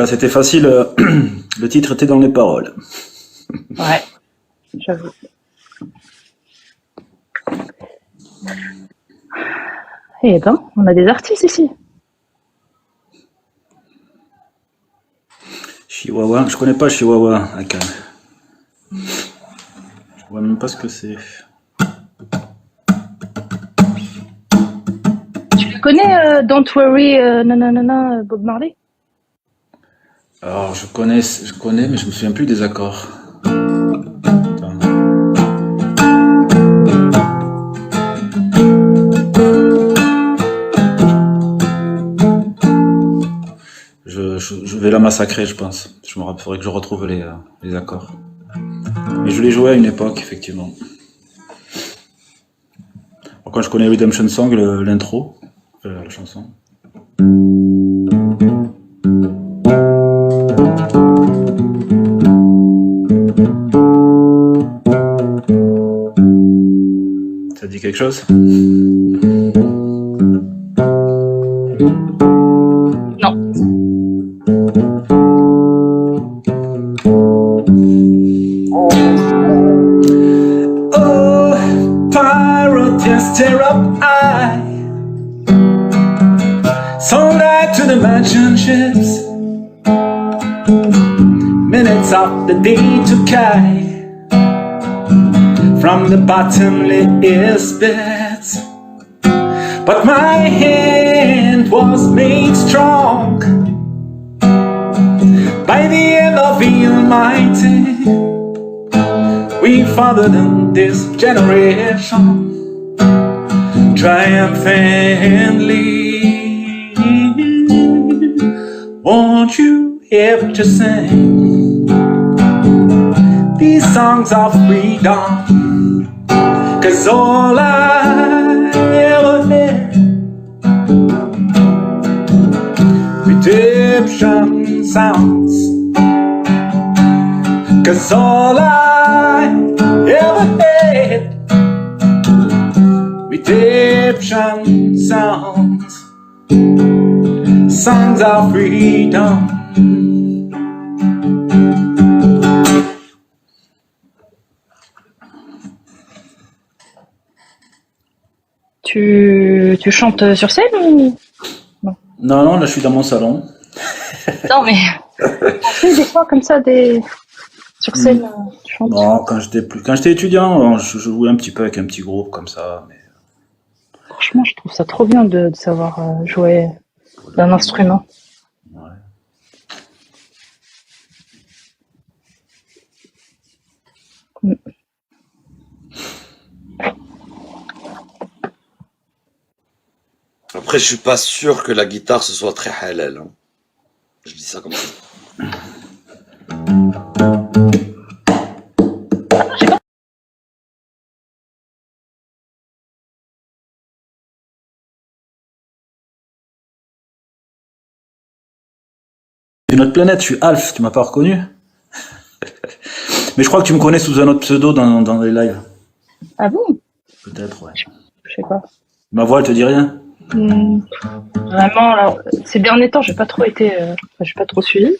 C'était facile, le titre était dans les paroles. Ouais, j'avoue. Eh ben, on a des artistes ici. Chihuahua, je connais pas Chihuahua, Akan. Je vois même pas ce que c'est. Tu le connais, Don't Worry, nanana, Bob Marley? Alors, je connais, mais je me souviens plus des accords. Attends. Je vais la massacrer, je pense. Faudrait que je retrouve les accords. Mais je l'ai joué à une époque, effectivement. Alors, quand je connais Redemption Song, l'intro, la chanson. Ça dit quelque chose? Non. Oh, pirates tear up eye. Sold out to the merchant ships. Minutes of the day to kai. From the bottomless pits, but my hand was made strong by the hand of the Almighty. We fathered in this generation triumphantly. Won't you help to sing these songs of freedom? 'Cause all I ever had, redemption sounds. 'Cause all I ever had, redemption sounds. Songs of freedom. Tu chantes sur scène ou non? Non, là je suis dans mon salon. Non mais on fait des fois comme ça sur scène, tu chantes. Non, quand j'étais étudiant, je jouais un petit peu avec un petit groupe comme ça, mais Franchement, je trouve ça trop bien de savoir jouer d'un instrument. ouais. Mm. Après, je suis pas sûr que la guitare ce soit très halal. Hein. Je dis ça comme ça. D'une autre planète, je suis Alf, tu m'as pas reconnu? Mais je crois que tu me connais sous un autre pseudo dans les lives. Ah bon? Peut-être, ouais. Je sais pas. Ma voix, elle te dit rien? Vraiment, alors, ces derniers temps, j'ai pas trop suivi.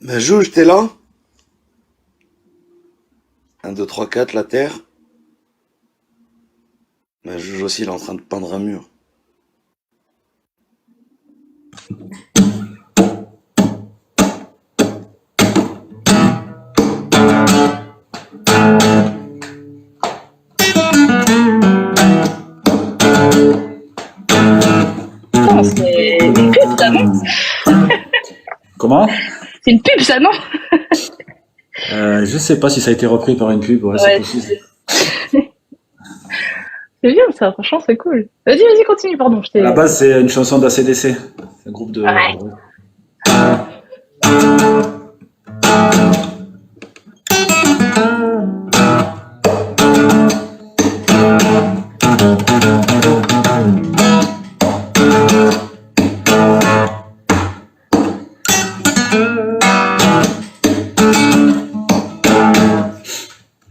Mais Jouge, t'es là? 1, 2, 3, 4, la terre. Mais Jouge aussi, il est en train de peindre un mur. Putain, c'est une pub, ça, non? Comment? C'est une pub, ça, non? Je sais pas si ça a été repris par une pub, ouais, c'est Ouais, possible. c'est bien, ça, franchement, c'est cool. Vas-y, continue, pardon, je À t'ai... la base, c'est une chanson d'ACDC, c'est un groupe de. Ouais.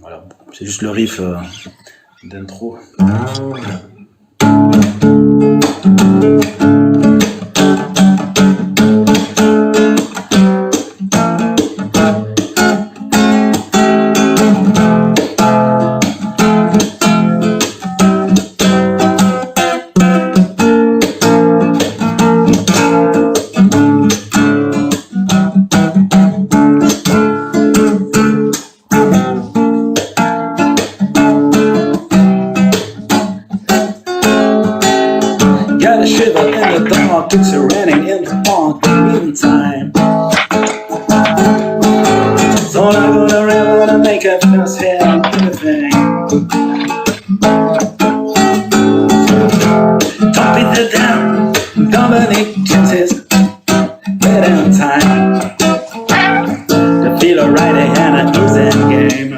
Voilà, c'est juste le riff d'intro. Got a shiver in the dark, it's raining in the park. Meantime, so I'm gonna river to make a first hit on everything. Top it the down, Dominic chances, better in time. The feel alright and an easy game.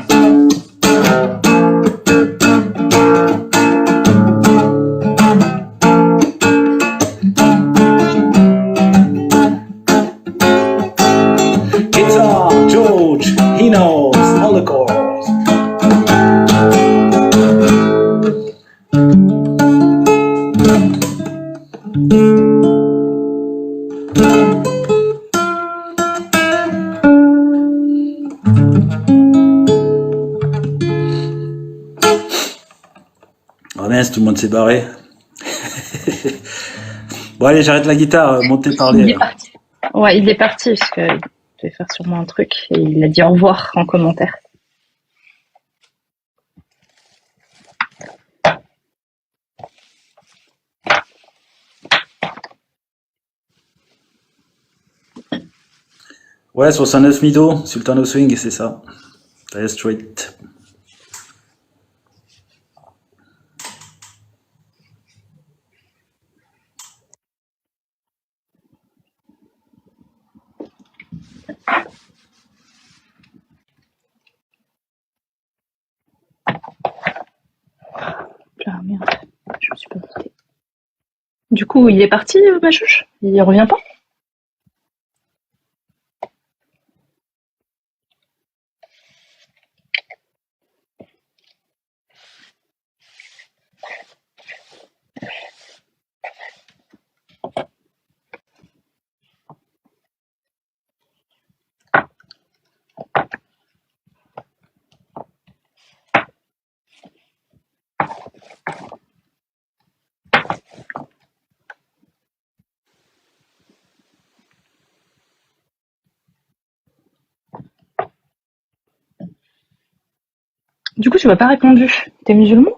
Guitar, George, he knows all the chords. Oh mince, tout le monde s'est barré. Bon allez, j'arrête la guitare, montez parler Il est là. parti. Ouais, il est parti, parce qu'il devait faire sûrement un truc, et il a dit au revoir en commentaire. Ouais, 69 Mido, Sultano Swing, c'est ça. Dire Straits. Ah merde, je me suis pas notée. Du coup, il est parti, ma chouche? Il revient pas? Du coup, tu m'as pas répondu. T'es musulman?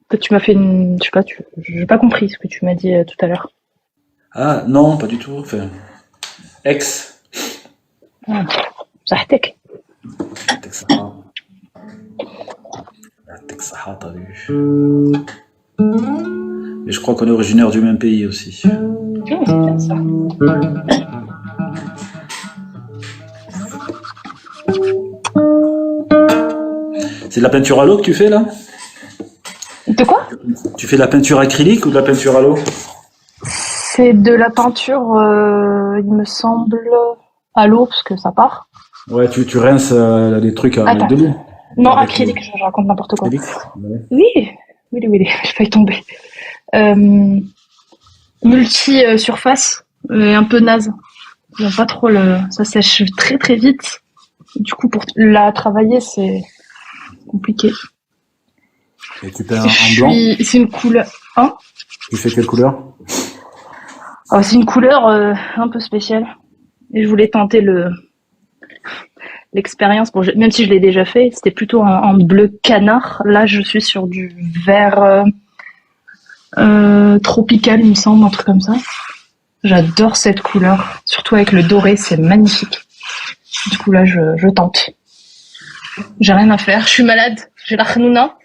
Peut-être tu m'as fait une... Je sais pas, j'ai pas compris ce que tu m'as dit tout à l'heure. Ah non, pas du tout. Enfin, ex. Ah, Zahtek. Texaha. La Texaha, t'as vu. Mais je crois qu'on est originaire du même pays aussi. Ah, c'est bien ça. C'est de la peinture à l'eau que tu fais là? De quoi? Tu fais de la peinture acrylique ou de la peinture à l'eau? C'est de la peinture, il me semble, à l'eau, parce que ça part. Ouais, tu rinces les trucs avec Attends. de l'eau. Non, Avec acrylique, je raconte n'importe quoi. acrylique. Ouais. Oui, j'ai failli tomber. Multi-surface, un peu naze. J'aime pas trop ça sèche très très vite. Du coup, pour la travailler, c'est compliqué. Et tu peins en blanc? C'est une couleur, hein? Tu fais quelle couleur? C'est une couleur un peu spéciale. Et je voulais tenter l'expérience. Bon, même si je l'ai déjà fait, c'était plutôt en bleu canard. Là, je suis sur du vert tropical, il me semble, un truc comme ça. J'adore cette couleur, surtout avec le doré, c'est magnifique. Du coup, là, je tente. J'ai rien à faire, je suis malade, j'ai la khnouna.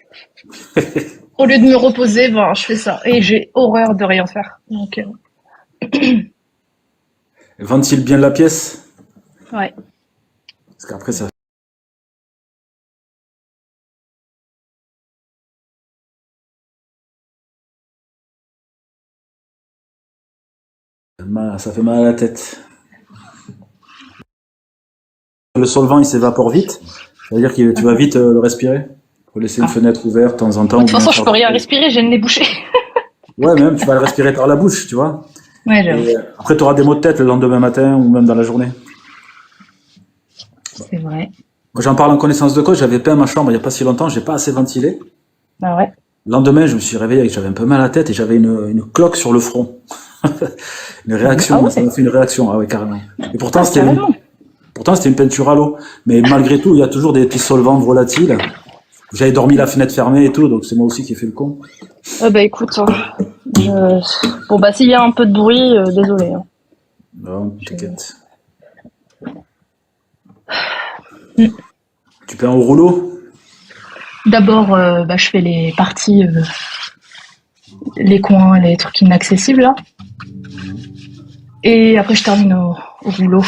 Au lieu de me reposer, je fais ça. Et j'ai horreur de rien faire. Donc, Ventile bien la pièce? ouais. Parce qu'après, ça ça fait mal à la tête. Le solvant, il s'évapore vite. Ça veut dire que tu vas vite le respirer. Faut laisser une fenêtre ouverte de temps en temps. De toute façon, je peux rien respirer, j'ai le nez bouché. Ouais, même, tu vas le respirer par la bouche, tu vois. Ouais, j'avoue. Et après, tu auras des maux de tête le lendemain matin ou même dans la journée. C'est vrai. Moi, j'en parle en connaissance de cause. J'avais peint ma chambre il n'y a pas si longtemps. J'ai pas assez ventilé. Ah ouais. Le lendemain, je me suis réveillé et j'avais un peu mal à la tête et j'avais une cloque sur le front. Une réaction. Ah ouais. Ça m'a fait une réaction. Ah ouais, carrément. Et pourtant, Carrément. c'était une peinture à l'eau. Mais malgré tout, il y a toujours des petits solvants volatiles. J'avais dormi la fenêtre fermée et tout, donc c'est moi aussi qui ai fait le con. Écoute, bon s'il y a un peu de bruit, désolé. Hein. Non, t'inquiète. Tu peins au rouleau? D'abord, je fais les parties, les coins, les trucs inaccessibles là. Et après, je termine au rouleau.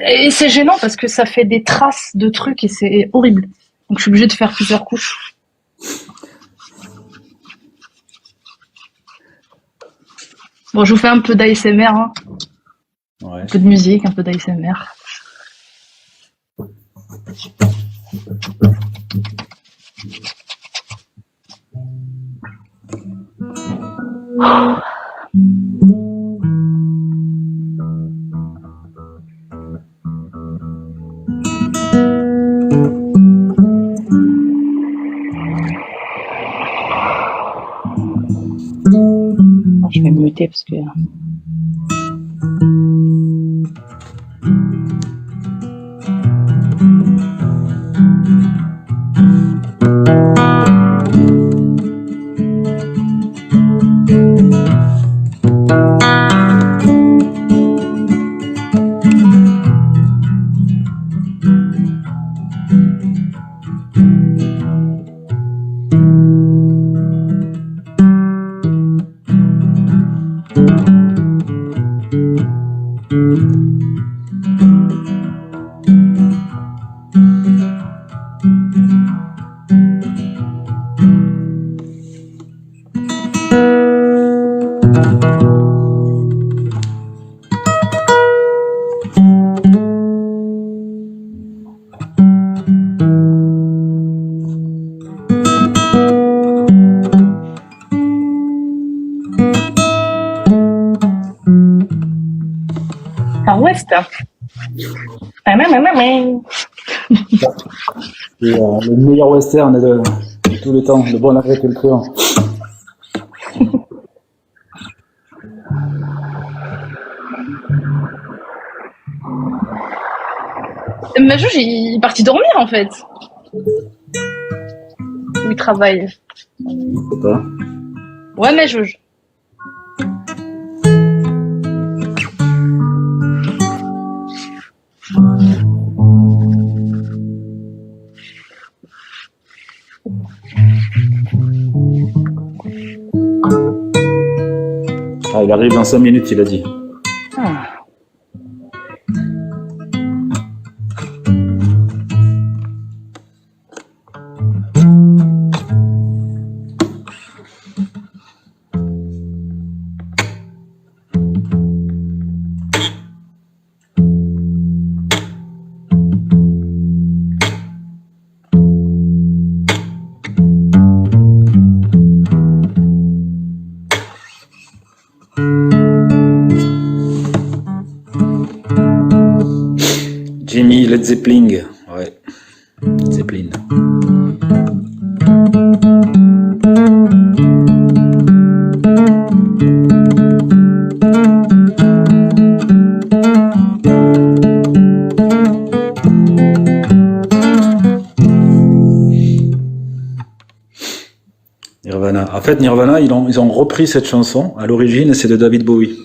Et c'est gênant parce que ça fait des traces de trucs et c'est horrible. Donc je suis obligée de faire plusieurs couches. Bon, je vous fais un peu d'ASMR, hein. Ouais. Un peu de musique, un peu d'ASMR. Je vais me muter parce que... Far West. C'est le meilleur western de tous les temps, le bon avec le cœur. Ma juge, il est parti dormir en fait. Il travaille. C'est pas. Ouais, ma juge. Ah, il arrive dans 5 minutes, il a dit. Ah. j'ai mis Led Zeppelin. Ouais. Led Zeppelin. Nirvana. En fait, Nirvana, ils ont repris cette chanson. À l'origine, c'est de David Bowie.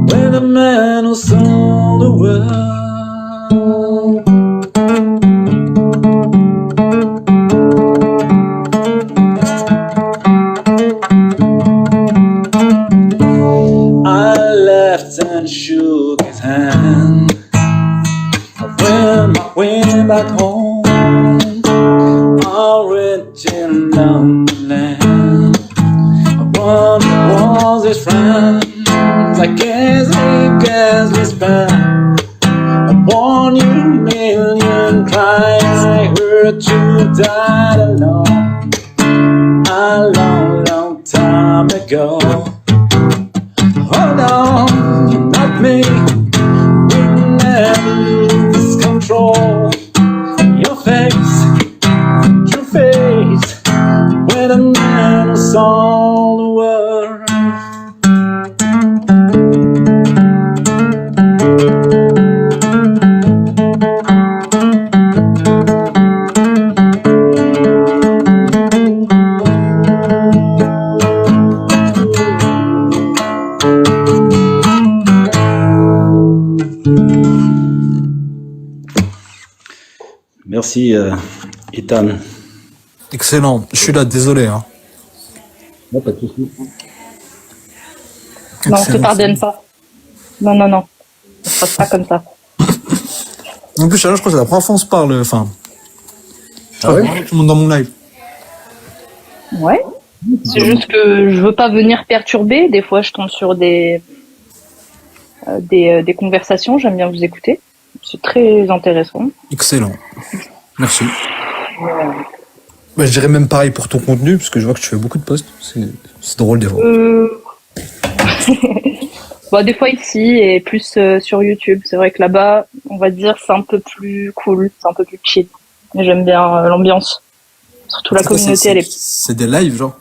When a man who sold the world. I left and shook his hand. I went back home. All rich in the land. One was his friend. I guess we spent a 1 million cry. I heard you died alone a long, long time ago. Hold on, not me. We never lose control. Your face, true face. When a man saw the world. Merci, Ethan. Excellent. Je suis là, désolé. Hein. Non, pas de souci. Non, on te pardonne pas. Non, non, non. Ça se passe pas comme ça. En plus, je crois que c'est la première fois qu'on se parle. Enfin, Ah ouais tout le monde dans mon live. Ouais. C'est juste que je veux pas venir perturber. Des fois, je tombe sur des conversations. J'aime bien vous écouter. C'est très intéressant. Excellent. Merci. Bah, je dirais même pareil pour ton contenu, parce que je vois que tu fais beaucoup de posts. C'est drôle des fois. Bon, des fois ici et plus sur YouTube. C'est vrai que là-bas, on va dire, c'est un peu plus cool, c'est un peu plus chill. Mais j'aime bien l'ambiance. Surtout la communauté, elle est... C'est des lives, genre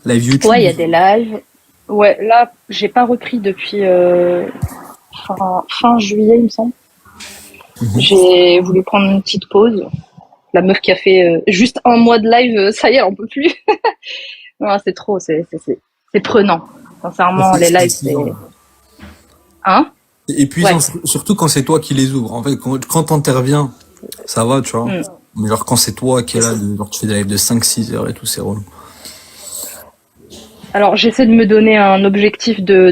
live YouTube. Ouais, il y a des lives. Ouais, là, j'ai pas repris depuis fin juillet, il me semble. J'ai voulu prendre une petite pause. La meuf qui a fait juste 1 mois de live, ça y est, elle en peut plus. Non, c'est trop, c'est prenant. Sincèrement, les lives, c'est... Hein? Et puis, Ouais. surtout quand c'est toi qui les ouvres. En fait, quand t'interviens, ça va, tu vois. Mais genre, quand c'est toi qui est là, genre, tu fais des lives de 5-6 heures et tout, c'est relou. Alors, j'essaie de me donner un objectif de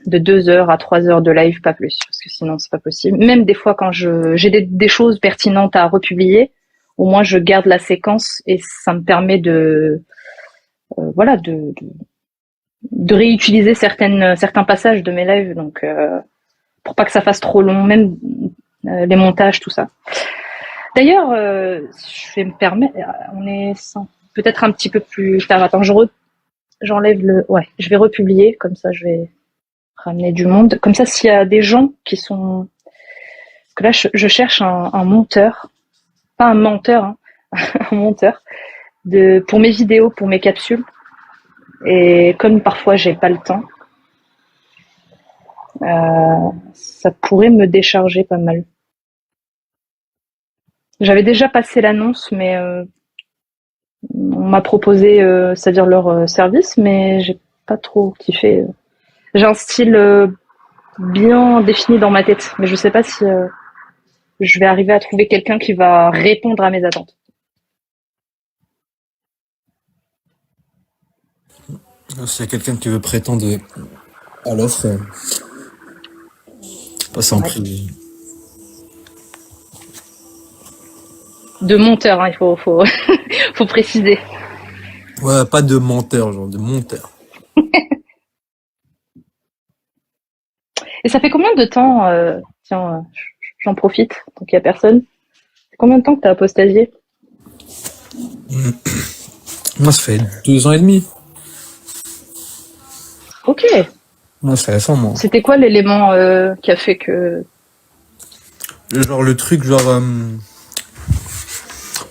2 heures à 3 heures de live, pas plus, parce que sinon, c'est pas possible. Même des fois, quand j'ai des choses pertinentes à republier, au moins, je garde la séquence et ça me permet de réutiliser certains passages de mes lives, donc pour pas que ça fasse trop long, même les montages, tout ça. D'ailleurs, je vais me permettre, on est peut-être un petit peu plus tard. Attends, j'enlève je vais republier, comme ça je vais ramener du monde. Comme ça, s'il y a des gens qui sont... Parce que là, je cherche un monteur, pas un menteur, hein, un monteur, pour mes vidéos, pour mes capsules. Et comme parfois j'ai pas le temps, ça pourrait me décharger pas mal. J'avais déjà passé l'annonce, mais on m'a proposé, c'est-à-dire leur service, mais j'ai pas trop kiffé. J'ai un style bien défini dans ma tête, mais je sais pas si je vais arriver à trouver quelqu'un qui va répondre à mes attentes. S'il y a quelqu'un qui veut prétendre à l'offre, passer en Ouais. prix. De monteur, hein, il faut faut préciser. Ouais, pas de menteur, genre de monteur. Et ça fait combien de temps, tiens, j'en profite, tant qu'il y a personne. Combien de temps que t'as apostasié? Moi, ça fait 2 ans et demi. Ok. Moi, c'est récent, moi. C'était quoi l'élément qui a fait que... Genre le truc, genre.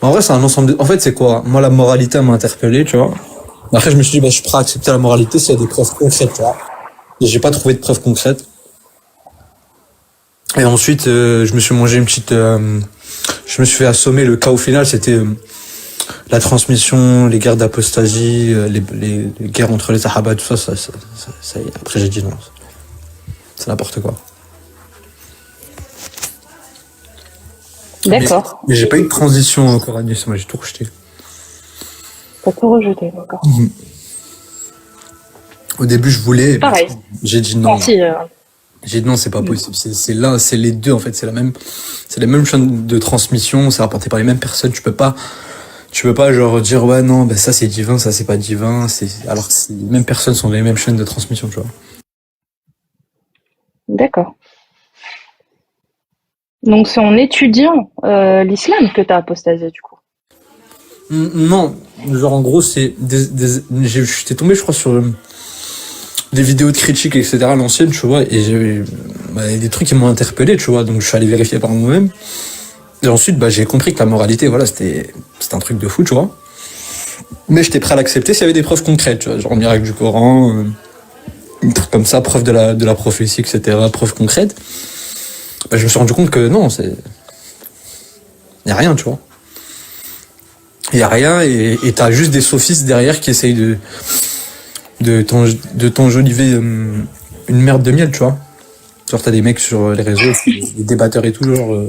En vrai, c'est un ensemble. En fait, c'est quoi? Moi, la moralité m'a interpellé, tu vois. Après, je me suis dit, bah, je suis prêt à accepter la moralité s'il y a des preuves concrètes, tu vois. Et j'ai pas trouvé de preuves concrètes. Et ensuite, je me suis mangé une petite. Je me suis fait assommer. Le cas au final, c'était la transmission, les guerres d'apostasie, les guerres entre les Sahaba, tout ça, ça y est. Après, j'ai dit non. C'est n'importe quoi. D'accord. Mais j'ai pas eu de transition coraniste, moi, j'ai tout rejeté. T'as tout rejeté, d'accord. Au début, je voulais. Pareil. J'ai dit non. Si, J'ai dit non, c'est pas possible. C'est là, c'est les deux en fait. C'est la même chaîne de transmission. C'est rapporté par les mêmes personnes. Tu peux pas genre dire ouais non, ben ça c'est divin, ça c'est pas divin. Alors que les mêmes personnes sont les mêmes chaînes de transmission, tu vois. d'accord. Donc c'est en étudiant l'islam que t'as apostasié, du coup. Non, genre en gros c'est j'étais tombé je crois sur des vidéos de critiques etc à l'ancienne, tu vois, et j'ai des trucs qui m'ont interpellé, tu vois. Donc je suis allé vérifier par moi-même. Et ensuite, j'ai compris que la moralité, voilà, c'était un truc de fou, tu vois. Mais j'étais prêt à l'accepter s'il y avait des preuves concrètes, tu vois, genre miracle du Coran, un truc comme ça, preuve de la prophétie, etc., preuves concrètes. Je me suis rendu compte que non, y a rien, tu vois. Y a rien, et t'as juste des sophistes derrière qui essayent de t'enjoliver une merde de miel, tu vois. Genre t'as des mecs sur les réseaux, des débatteurs et tout, genre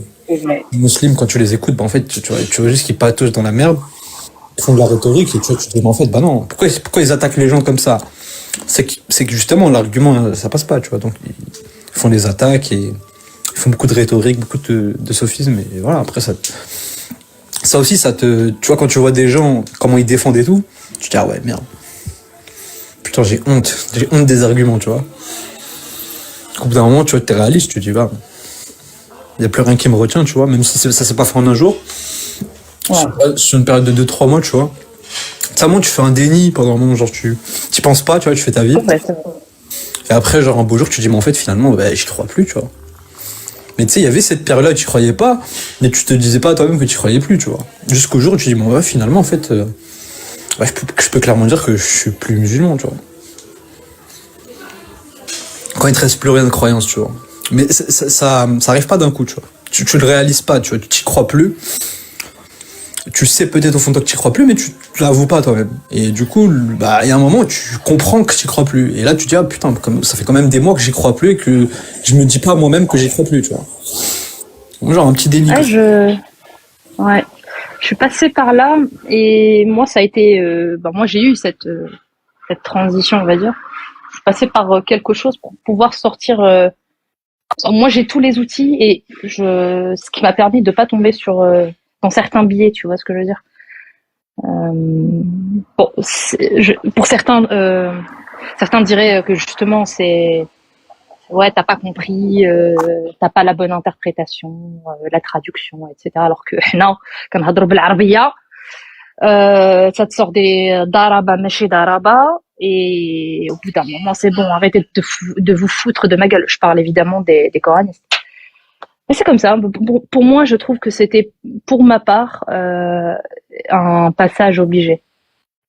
musulmans, quand tu les écoutes, en fait, tu vois juste qu'ils pataugent dans la merde, ils font de la rhétorique, et tu te dis, mais en fait, non, pourquoi ils attaquent les gens comme ça? C'est que justement, l'argument, ça passe pas, tu vois. Donc, ils font des attaques, et ils font beaucoup de rhétorique, beaucoup de sophisme, et voilà, après, ça aussi, tu vois, quand tu vois des gens, comment ils défendent et tout, tu te dis, ah ouais, merde. Putain, j'ai honte des arguments, tu vois. Au bout d'un moment, tu vois, t'es réaliste, tu te dis, bah, il n'y a plus rien qui me retient, tu vois, même si ça s'est pas fait en un jour. Ouais. Sur une période de 2-3 mois, tu vois. Ça monte, tu fais un déni pendant un moment, genre tu penses pas, tu vois, tu fais ta vie. Ouais, et après, genre un beau jour, tu te dis, mais en fait, finalement, j'y crois plus, tu vois. Mais tu sais, il y avait cette période-là où tu croyais pas, mais tu te disais pas à toi-même que tu croyais plus, tu vois. Jusqu'au jour où tu te dis, bon, finalement, en fait, je peux clairement dire que je suis plus musulman, tu vois. Quand il te reste plus rien de croyance, tu vois. Mais ça arrive pas d'un coup, tu vois. Tu le réalises pas, tu vois, tu t'y crois plus. Tu sais peut-être au fond de toi que tu crois plus, mais tu l'avoues pas toi-même. Et du coup, il y a un moment où tu comprends que tu crois plus. Et là, tu te dis, ah putain, ça fait quand même des mois que j'y crois plus et que je me dis pas moi-même que j'y crois plus, tu vois. Genre un petit déni. Ouais, je suis passée par là et moi, ça a été, moi j'ai eu cette transition, on va dire. Je suis passée par quelque chose pour pouvoir sortir. Moi, j'ai tous les outils et ce qui m'a permis de pas tomber dans certains biais, tu vois ce que je veux dire. Pour certains diraient que justement t'as pas compris, t'as pas la bonne interprétation, la traduction, etc. Alors que non, quand on parle بالعربية, ça te sort des daraba, machi daraba, et au bout d'un moment, c'est bon, arrêtez de vous foutre de ma gueule. Je parle évidemment des coranistes. Mais c'est comme ça. Pour moi, je trouve que c'était, pour ma part, un passage obligé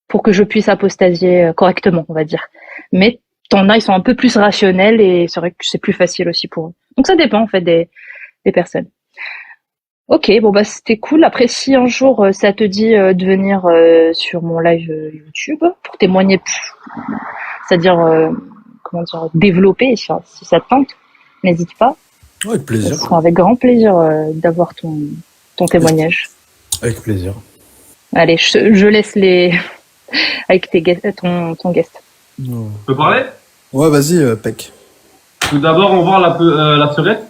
pour que je puisse apostasier correctement, on va dire. Mais t'en as, ils sont un peu plus rationnels et c'est vrai que c'est plus facile aussi pour eux. Donc ça dépend en fait des personnes. Ok, c'était cool. Après, si un jour ça te dit de venir sur mon live YouTube pour témoigner, c'est-à-dire développer si ça te tente. n'hésite pas. Ouais, avec Ce plaisir. sera avec grand plaisir d'avoir ton témoignage. Avec plaisir. Allez, je laisse les avec ton guest. Je peux parler? Ouais, vas-y, Peck. Tout d'abord, on va voir la sœurette.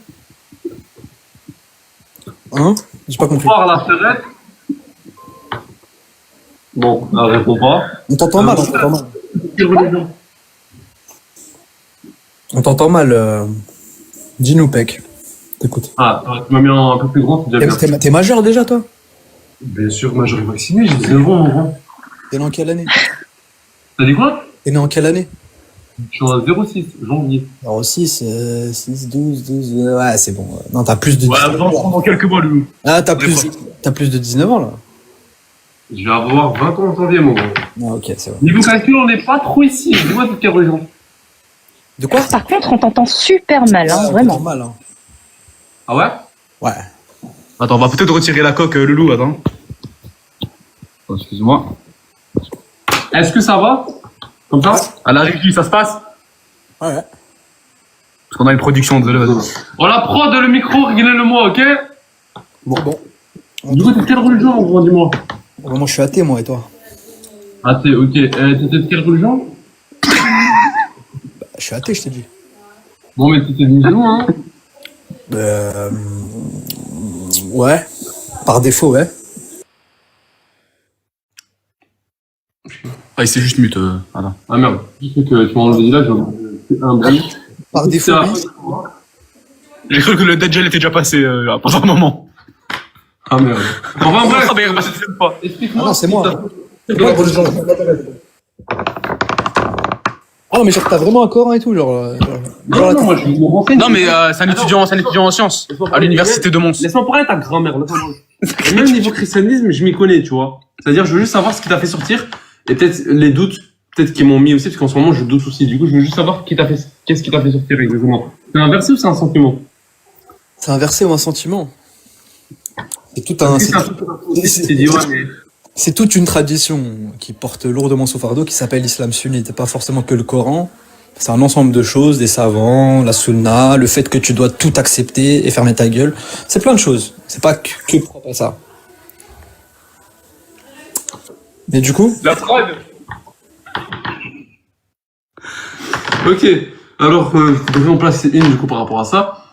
Hein? J'ai pas compris. Voir la sœurette. Bon, elle répond pas. On t'entend mal, on t'entend mal. Quelle religion? On t'entend mal. Dis-nous, Peck. T'écoutes. Ah, tu m'as mis un peu plus grand, c'est déjà bien. T'es majeur déjà, toi? Bien sûr, majeur et vacciné, j'ai 19 ans, mon grand. T'es né en quelle année? T'as dit quoi? T'es né en quelle année? Je suis en 06, janvier. Alors 6, 12. Ouais, c'est bon. Non, t'as plus de 19 ans. dans quelques mois, Loulou. Ah, t'as plus de 19 ans, là. Je vais avoir 20 ans en janvier, mon grand. Ah, ok, c'est vrai. Niveau calcul, on n'est pas trop ici. Dis-moi de quelle religion. De quoi? Par contre, on t'entend super mal, hein, Ah, vraiment. normal, hein. Ah ouais? Ouais. Attends, on va peut-être retirer la coque, Loulou, attends. Oh, excuse-moi. Est-ce que ça va? Comme ça? À la régie, ça se passe? Ouais. Parce qu'on a une production, désolé, vas-y. On la prod, le micro, réglez-le moi, ok? Bon. Du coup, t'es de quelle religion, mon grand, dis-moi? Bon, moi, je suis athée, moi, et toi? Ah, t'es, ok. T'étais de quelle religion? Je suis athée, je t'ai dit. Bon, mais t'étais musulman, hein? Ouais. Par défaut, ouais. Ah, il s'est juste mute, attends. Ah merde. Je sais que tu m'as enlevé là, j'ai un bruit. Par défaut, Ça- oui. J'ai cru que le Dajjal était déjà passé pendant un moment. Ah merde. Enfin bref, Ah, mais il est passé deuxième fois. explique-moi. Ah non, c'est ce qui moi. t'a- C'est moi, religion. Ah non, mais genre, t'as vraiment un Coran et tout, genre Non, moi je me renseigne. Non, mais c'est un étudiant en sciences, à l'université de Mons. Laisse-moi parler ta grand-mère. laisse-moi parler. Même niveau christianisme, je m'y connais, tu vois. C'est-à-dire, je veux juste savoir ce qui t'a fait sortir et peut-être les doutes, peut-être qui m'ont mis aussi, parce qu'en ce moment, je doute aussi. Du coup, je veux juste savoir qu'est-ce qui t'a fait sortir exactement. C'est un verset ou c'est un sentiment? C'est un verset ou un sentiment? C'est tout un. Si c'est un truc que t'as dit, ouais, mais. C'est toute une tradition qui porte lourdement son fardeau, qui s'appelle l'islam sunnite. C'est pas forcément que le Coran. C'est un ensemble de choses, des savants, la sunna, le fait que tu dois tout accepter et fermer ta gueule. C'est plein de choses. C'est pas que propre à ça. Mais du coup, La prod. Ok. Alors, je devrais en placer une, du coup, par rapport à ça.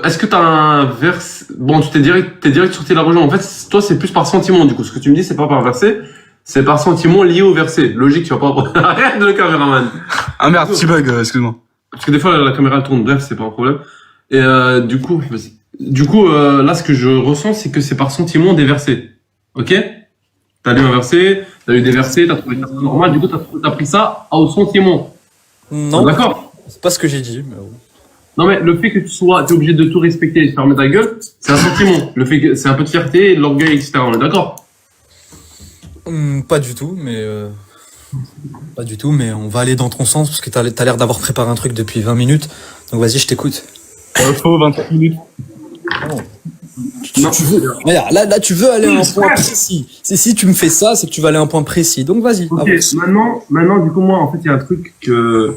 Est-ce que t'as un verset... Bon, t'es direct sorti de la religion. En fait, toi, c'est plus par sentiment, du coup. Ce que tu me dis, c'est pas par verset. C'est par sentiment lié au verset. Logique, tu vas pas... Arrête le caméraman. Ah merde, petit bug, excuse-moi. Parce que des fois, la caméra, elle tourne. Bref, c'est pas un problème. Et du coup, vas-y. Du coup, là, ce que je ressens, c'est que c'est par sentiment des versets. Ok? T'as lu un verset, t'as lu des versets, t'as trouvé ça normal. Du coup, t'as pris ça au sentiment. non, D'accord? c'est pas ce que j'ai dit. Mais... Non, mais le fait que t'es obligé de tout respecter et de fermer ta gueule, c'est un sentiment. Le fait que c'est un peu de fierté, de l'orgueil, etc. On est d'accord? Pas du tout, mais pas du tout, mais on va aller dans ton sens parce que t'as l'air d'avoir préparé un truc depuis 20 minutes. Donc vas-y, je t'écoute. Faux, 25 minutes. Non. Tu veux, regarde, là, tu veux aller à un point précis. Si tu me fais ça, c'est que tu vas aller à un point précis. Donc vas-y. Ok, avance. maintenant, du coup, moi, en fait, il y a un truc que,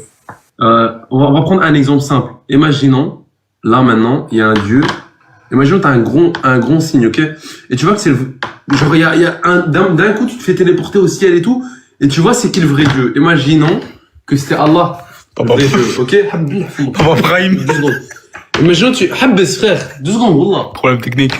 on va prendre un exemple simple. Imaginons, là, maintenant, il y a un dieu. Imaginons, t'as un grand signe, ok? Et tu vois que c'est genre, il y a d'un coup, tu te fais téléporter au ciel et tout, et tu vois, c'est qui le vrai dieu? Imaginons que c'était Allah. Le vrai dieu, ok? Papa Prime. 2 secondes. Imaginons, Habbes, frère. 2 secondes, wallah. Problème technique.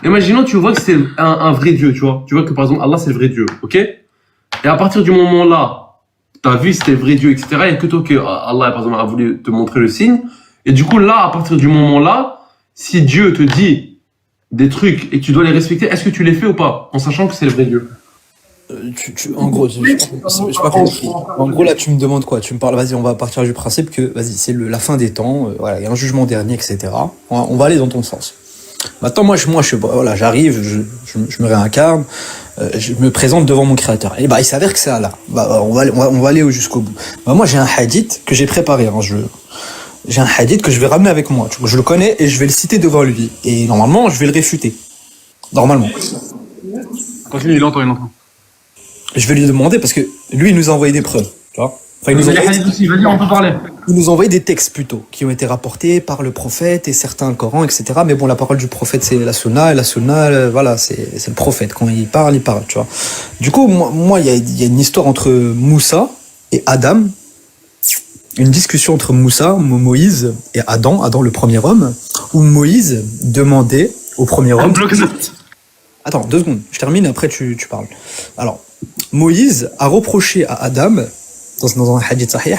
Imaginons, tu vois que c'est un vrai Dieu, tu vois. Tu vois que par exemple, Allah, c'est le vrai Dieu, ok? Et à partir du moment-là, t'as vu c'était le vrai Dieu, etc. Il n'y a que toi que Allah, par exemple, a voulu te montrer le signe. Et du coup, là, à partir du moment-là, si Dieu te dit des trucs et que tu dois les respecter, est-ce que tu les fais ou pas? En sachant que c'est le vrai Dieu. En gros, j'ai pas compris. En gros, là, tu me demandes quoi? Tu me parles, vas-y, on va partir du principe que, vas-y, c'est la fin des temps, voilà, il y a un jugement dernier, etc. On va aller dans ton sens. Maintenant, moi, voilà, j'arrive, je me réincarne, je me présente devant mon créateur. Et bah, il s'avère que c'est Allah. Bah, on va aller jusqu'au bout. Bah, moi, j'ai un hadith que j'ai préparé, hein, j'ai un hadith que je vais ramener avec moi. Tu vois, je le connais et je vais le citer devant lui. Et normalement, je vais le réfuter. Normalement. Continue, il entend. Je vais lui demander parce que lui, il nous a envoyé des preuves. Tu vois. Enfin, Les hadiths aussi, vas-y, on peut parler. ils nous ont envoyé des textes plutôt, qui ont été rapportés par le prophète et certains le Coran, etc. Mais bon, la parole du prophète, c'est la sunna, et la sunna, voilà, c'est le prophète. Quand il parle, tu vois. Du coup, moi, il y a une histoire entre Moussa et Adam, une discussion entre Moussa, Moïse et Adam, le premier homme, où Moïse demandait au premier homme... Attends, 2 secondes, je termine, après tu parles. Alors, Moïse a reproché à Adam, dans un hadith sahih,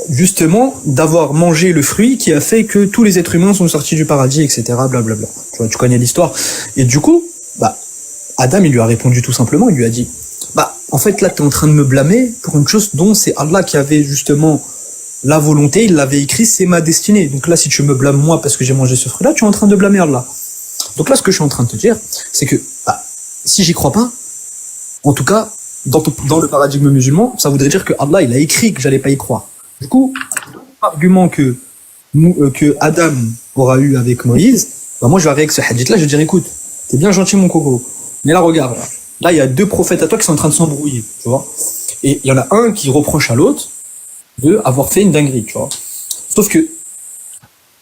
justement, d'avoir mangé le fruit qui a fait que tous les êtres humains sont sortis du paradis, etc., blablabla. Tu vois, tu connais l'histoire. Et du coup, Adam, il lui a répondu tout simplement, il lui a dit, en fait, là, t'es en train de me blâmer pour une chose dont c'est Allah qui avait justement la volonté, il l'avait écrit, c'est ma destinée. Donc là, si tu me blâmes moi parce que j'ai mangé ce fruit-là, tu es en train de blâmer Allah. Donc là, ce que je suis en train de te dire, c'est que si j'y crois pas, en tout cas, dans le paradigme musulman, ça voudrait dire que Allah, il a écrit que j'allais pas y croire. Du coup, l'argument que Adam aura eu avec Moïse, moi je vais avec ce hadith-là, je vais dire, écoute, t'es bien gentil mon coco, mais là regarde, là il y a 2 prophètes à toi qui sont en train de s'embrouiller, tu vois. Et il y en a un qui reproche à l'autre de avoir fait une dinguerie, tu vois. Sauf que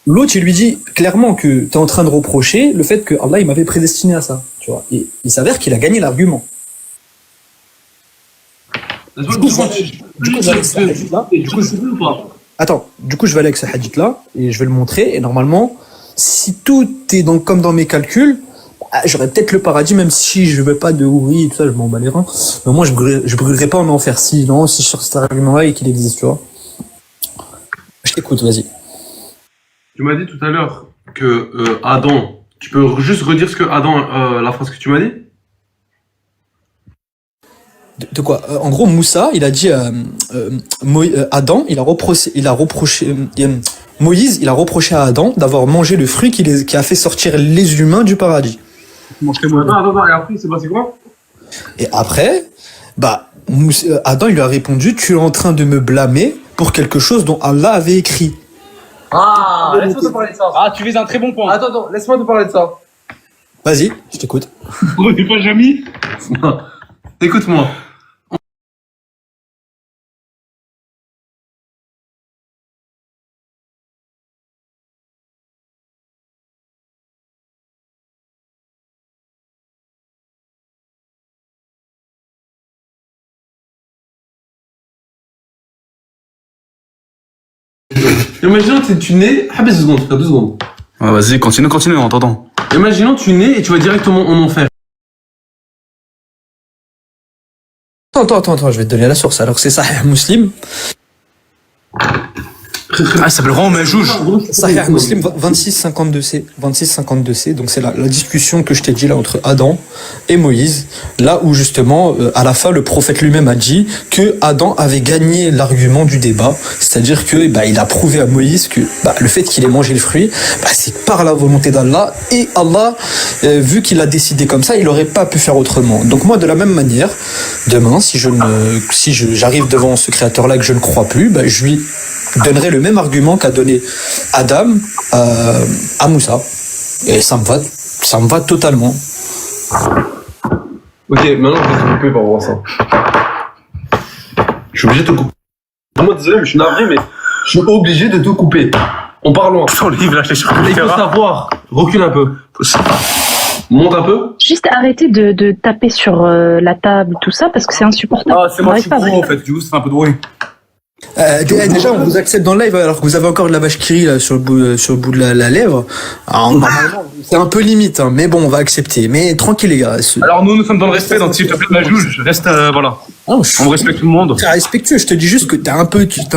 l'autre, il lui dit clairement que tu es en train de reprocher le fait que Allah, il m'avait prédestiné à ça, tu vois. Et il s'avère qu'il a gagné l'argument. Du coup, je vais aller avec ce hadith-là. Attends, du coup, je vais aller avec ce hadith-là et je vais le montrer. Et normalement, si tout est comme dans mes calculs, j'aurais peut-être le paradis, même si je ne veux pas de oui et tout ça, je m'en bats les reins. Mais moi, je brûlerai pas en enfer si je suis sur cet argument-là et qu'il existe, tu vois. Je t'écoute, vas-y. Tu m'as dit tout à l'heure que Adam, tu peux juste redire ce que Adam, la phrase que tu m'as dit? De quoi? En gros, Moussa, il a dit Adam, Moïse, il a reproché à Adam d'avoir mangé le fruit qui a fait sortir les humains du paradis. Attends, et après, c'est passé quoi? Et après, Adam, il lui a répondu, tu es en train de me blâmer pour quelque chose dont Allah avait écrit. Ah, laisse-moi te parler de ça. Ah, tu fais un très bon point. Attends, laisse-moi te parler de ça. Vas-y, je t'écoute. On n'est pas jamais. Écoute-moi. Imaginons que tu nais. Ah, 2 secondes, frère, 2 secondes. Ouais, vas-y, continue, on t'entend. Imaginons que tu nais et tu vas directement en enfer. Attends, je vais te donner la source. Alors, c'est Sahih Muslim. Ah, ça s'appelle vraiment Majouj. Sahih Muslim 26-52C. Donc c'est la discussion que je t'ai dit là entre Adam et Moïse, là où justement à la fin le prophète lui-même a dit que Adam avait gagné l'argument du débat, c'est-à-dire que il a prouvé à Moïse que le fait qu'il ait mangé le fruit, c'est par la volonté d'Allah, et Allah, vu qu'il a décidé comme ça, il n'aurait pas pu faire autrement. Donc moi, de la même manière, demain, si j'arrive devant ce créateur-là et que je ne crois plus, je lui donnerai le même argument qu'a donné Adam à Moussa. Et ça me va totalement. Ok, maintenant je vais te couper par rapport à ça. Je suis obligé de te couper. Vraiment désolé, mais je suis navré, mais je suis obligé de te couper. En parlant. Sur le livre, là, je Il faut savoir. Recule un peu. Monte un peu. Juste arrêtez de taper sur la table, tout ça, parce que c'est insupportable. Ah, c'est moi, je suis gros, en fait. Du coup, ça fait un peu de bruit. Déjà, on vous accepte dans le live alors que vous avez encore de la vache qui rit là, sur le bout de la lèvre. Alors, normalement, c'est un peu limite, hein, mais bon, on va accepter. Mais tranquille, les gars. Alors, nous sommes dans le respect, donc s'il te plaît, Majouj, reste, voilà. On respecte tout le monde. C'est respectueux, je te dis juste que t'es un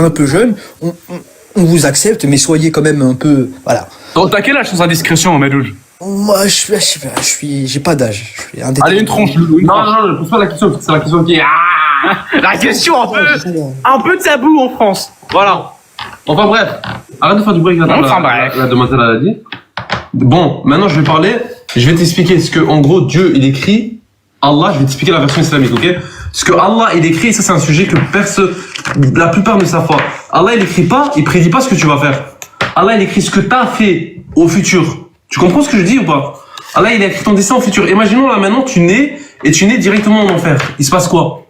peu jeune. On vous accepte, mais soyez quand même un peu. Voilà. Donc, t'as quel âge sans indiscrétion, Majouj? Moi, j'ai pas d'âge. Allez, une tronche, Loulou. Non, je pose pas la question, c'est la question qui est. La question un peu tabou en France. Voilà. Enfin bref, arrête de faire du bruit avec la demoiselle a dit. Bon, maintenant je vais parler, je vais t'expliquer ce que, en gros, Dieu il écrit. Allah, je vais t'expliquer la version islamique, ok? Ce que Allah il écrit, ça c'est un sujet que la plupart ne savent pas. Allah il écrit pas, il prédit pas ce que tu vas faire. Allah il écrit ce que t'as fait au futur. Tu comprends ce que je dis ou pas? Allah il a écrit ton destin au futur. Imaginons là maintenant tu nais directement en enfer. Il se passe quoi?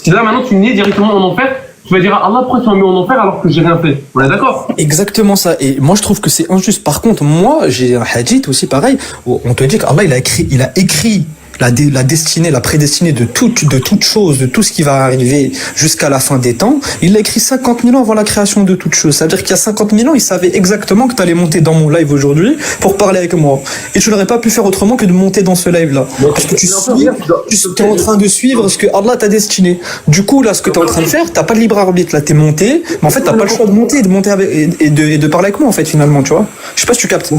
Si là maintenant tu nais directement en enfer, tu vas dire à Allah pourquoi tu m'as mis en enfer alors que j'ai rien fait. On est d'accord? Exactement ça. Et moi, je trouve que c'est injuste. Par contre, moi, j'ai un hadith aussi pareil, où on te dit qu'Allah, il a écrit la destinée, la prédestinée de toute chose, de tout ce qui va arriver jusqu'à la fin des temps. Il l'a écrit 50 000 ans avant la création de toute chose. Ça veut dire qu'il y a 50 000 ans, il savait exactement que tu allais monter dans mon live aujourd'hui pour parler avec moi. Et tu n'aurais pas pu faire autrement que de monter dans ce live-là. Parce que tu es en train de suivre ce que Allah t'a destiné. Du coup, là, ce que tu es en train de faire, t'as pas de libre arbitre. Là, t'es monté, mais en fait, t'as pas le choix de monter, et de parler avec moi, en fait, finalement, tu vois. Je sais pas si tu captes.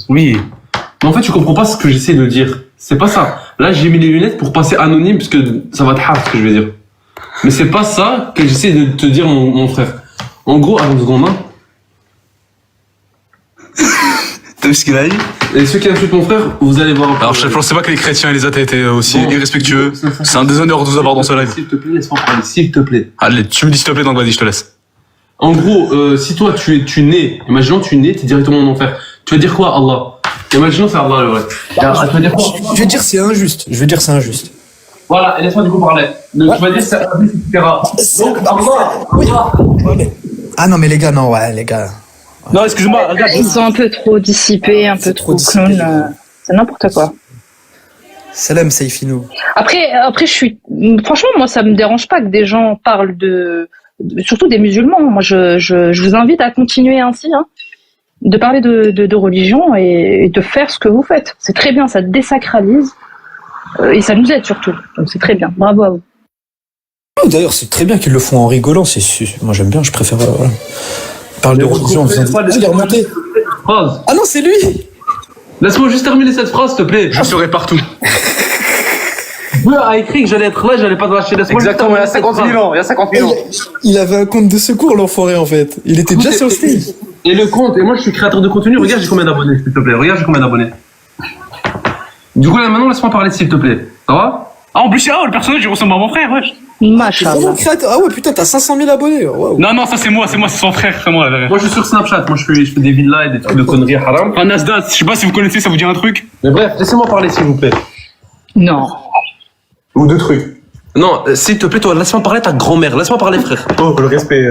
Oui. Mais en fait, tu comprends pas ce que j'essaie de dire. C'est pas ça. Là, j'ai mis les lunettes pour passer anonyme parce que ça va te hard ce que je vais dire. Mais c'est pas ça que j'essaie de te dire, mon frère. En gros, attends une seconde, hein. T'as vu ce qu'il a dit? Et ceux qui insultent mon frère, vous allez voir. Alors je pensais pas que les chrétiens et les athées étaient aussi irrespectueux. C'est un déshonneur de vous avoir dans ce live. S'il te plaît, laisse-moi parler, s'il te plaît. Allez, tu me dis s'il te plaît, donc vas-y, je te laisse. En gros, si toi tu nais, imaginons tu nais, t'es directement en enfer. Tu vas dire quoi à Allah? Imaginons c'est Allah le vrai. Tu vas dire quoi? Je vais dire c'est injuste. Voilà, et laisse-moi du coup parler. Donc, tu vas dire c'est injuste, etc. Donc Allah. Ah non, mais les gars, non, ouais, les gars. Non, excuse-moi, regarde. Ils sont un peu trop dissipés, un peu trop dissipé. clown. C'est n'importe quoi. Salam, Saïfino. Après, franchement, moi, ça me dérange pas que des gens parlent surtout des musulmans. Moi, je vous invite à continuer ainsi, hein, de parler de religion et de faire ce que vous faites. C'est très bien, ça désacralise et ça nous aide surtout. Donc c'est très bien. Bravo à vous. D'ailleurs, c'est très bien qu'ils le font en rigolant. Moi, j'aime bien, je préfère. Voilà. Parle de religion en faisant il est remonté. Phrase. Ah non, c'est lui. Laisse-moi juste terminer cette phrase, s'il te plaît. Je serai partout. Dieu a écrit que j'allais être là, j'allais pas te lâcher. Laisse-moi juste Exactement, il y a terminer 50 000 ans, il y a 50 000 ans. Il avait un compte de secours, l'enfoiré, en fait. Il était déjà sur le stage. Et le compte, et moi je suis créateur de contenu, regarde j'ai combien d'abonnés, s'il te plaît, regarde j'ai combien d'abonnés. Du coup là maintenant laisse-moi parler s'il te plaît, ça va? Ah, en plus, le personnage, il ressemble à mon frère, wesh. Machallah. Ah ouais, putain, t'as 500 000 abonnés. Wow. Non, ça c'est moi, c'est son frère, c'est moi, la vérité. Moi je suis sur Snapchat, moi je fais des villas et des trucs de conneries haram. Un Nasdaq, je sais pas si vous connaissez, ça vous dit un truc? Mais bref, laissez-moi parler s'il vous plaît. Non. Ou deux trucs. Non, s'il te plaît, toi, laisse-moi parler ta grand-mère, laisse-moi parler frère. Oh, le respect,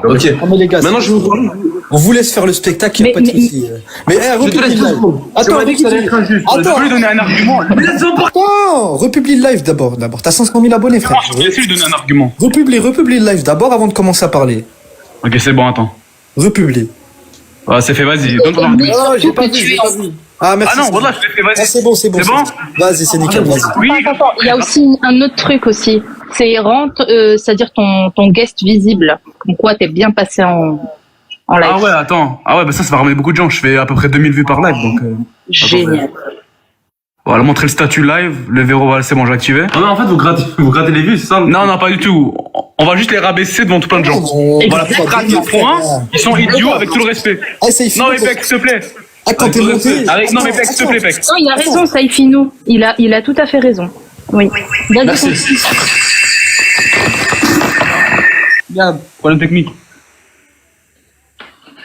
Ok. Ah, mais les gars, Maintenant je vais vous parler. on vous laisse faire le spectacle, y a Mais- pas de mais- soucis. Mais, Je te laisse 2 secondes. Tu m'as dit que ça allait être injuste. Attends. Je vais lui donner un argument. Attends, republie le live d'abord. T'as 500 000 abonnés, frère. Je vais essayer de lui donner un argument. Republie le live d'abord avant de commencer à parler. Ok, c'est bon, attends. Republie. Ah, c'est fait, vas-y, donne ton argument. Ah, j'ai pas vu. Ah, merci. Ah non, voilà, je l'ai fait, Ah, vas-y. c'est bon. C'est bon? Vas-y, c'est nickel, vas-y. Oui. Attends, il y a aussi un autre truc aussi. C'est c'est-à-dire ton guest visible. Comme quoi, t'es bien passé en live. Ah ouais, attends. Ah ouais, bah ça va ramener beaucoup de gens. Je fais à peu près 2000 vues par live, donc. Génial. Voilà, montrer le statut live, le verrou, voilà, c'est bon, j'ai activé. Ah non, en fait vous grattez les vues, c'est ça? Non, pas du tout. On va juste les rabaisser devant tout plein de gens. Voilà, pour gratter un point, ils sont idiots avec tout le respect. Ah, c'est Non, mais Peck, s'il te plaît. Ah, quand t'es monté. Non, mais Peck, s'il te plaît, Peck. Non, il a raison, Saïfinou. Il a tout à fait raison. Oui. Vas-y, Merci. continue. Regarde, problème technique.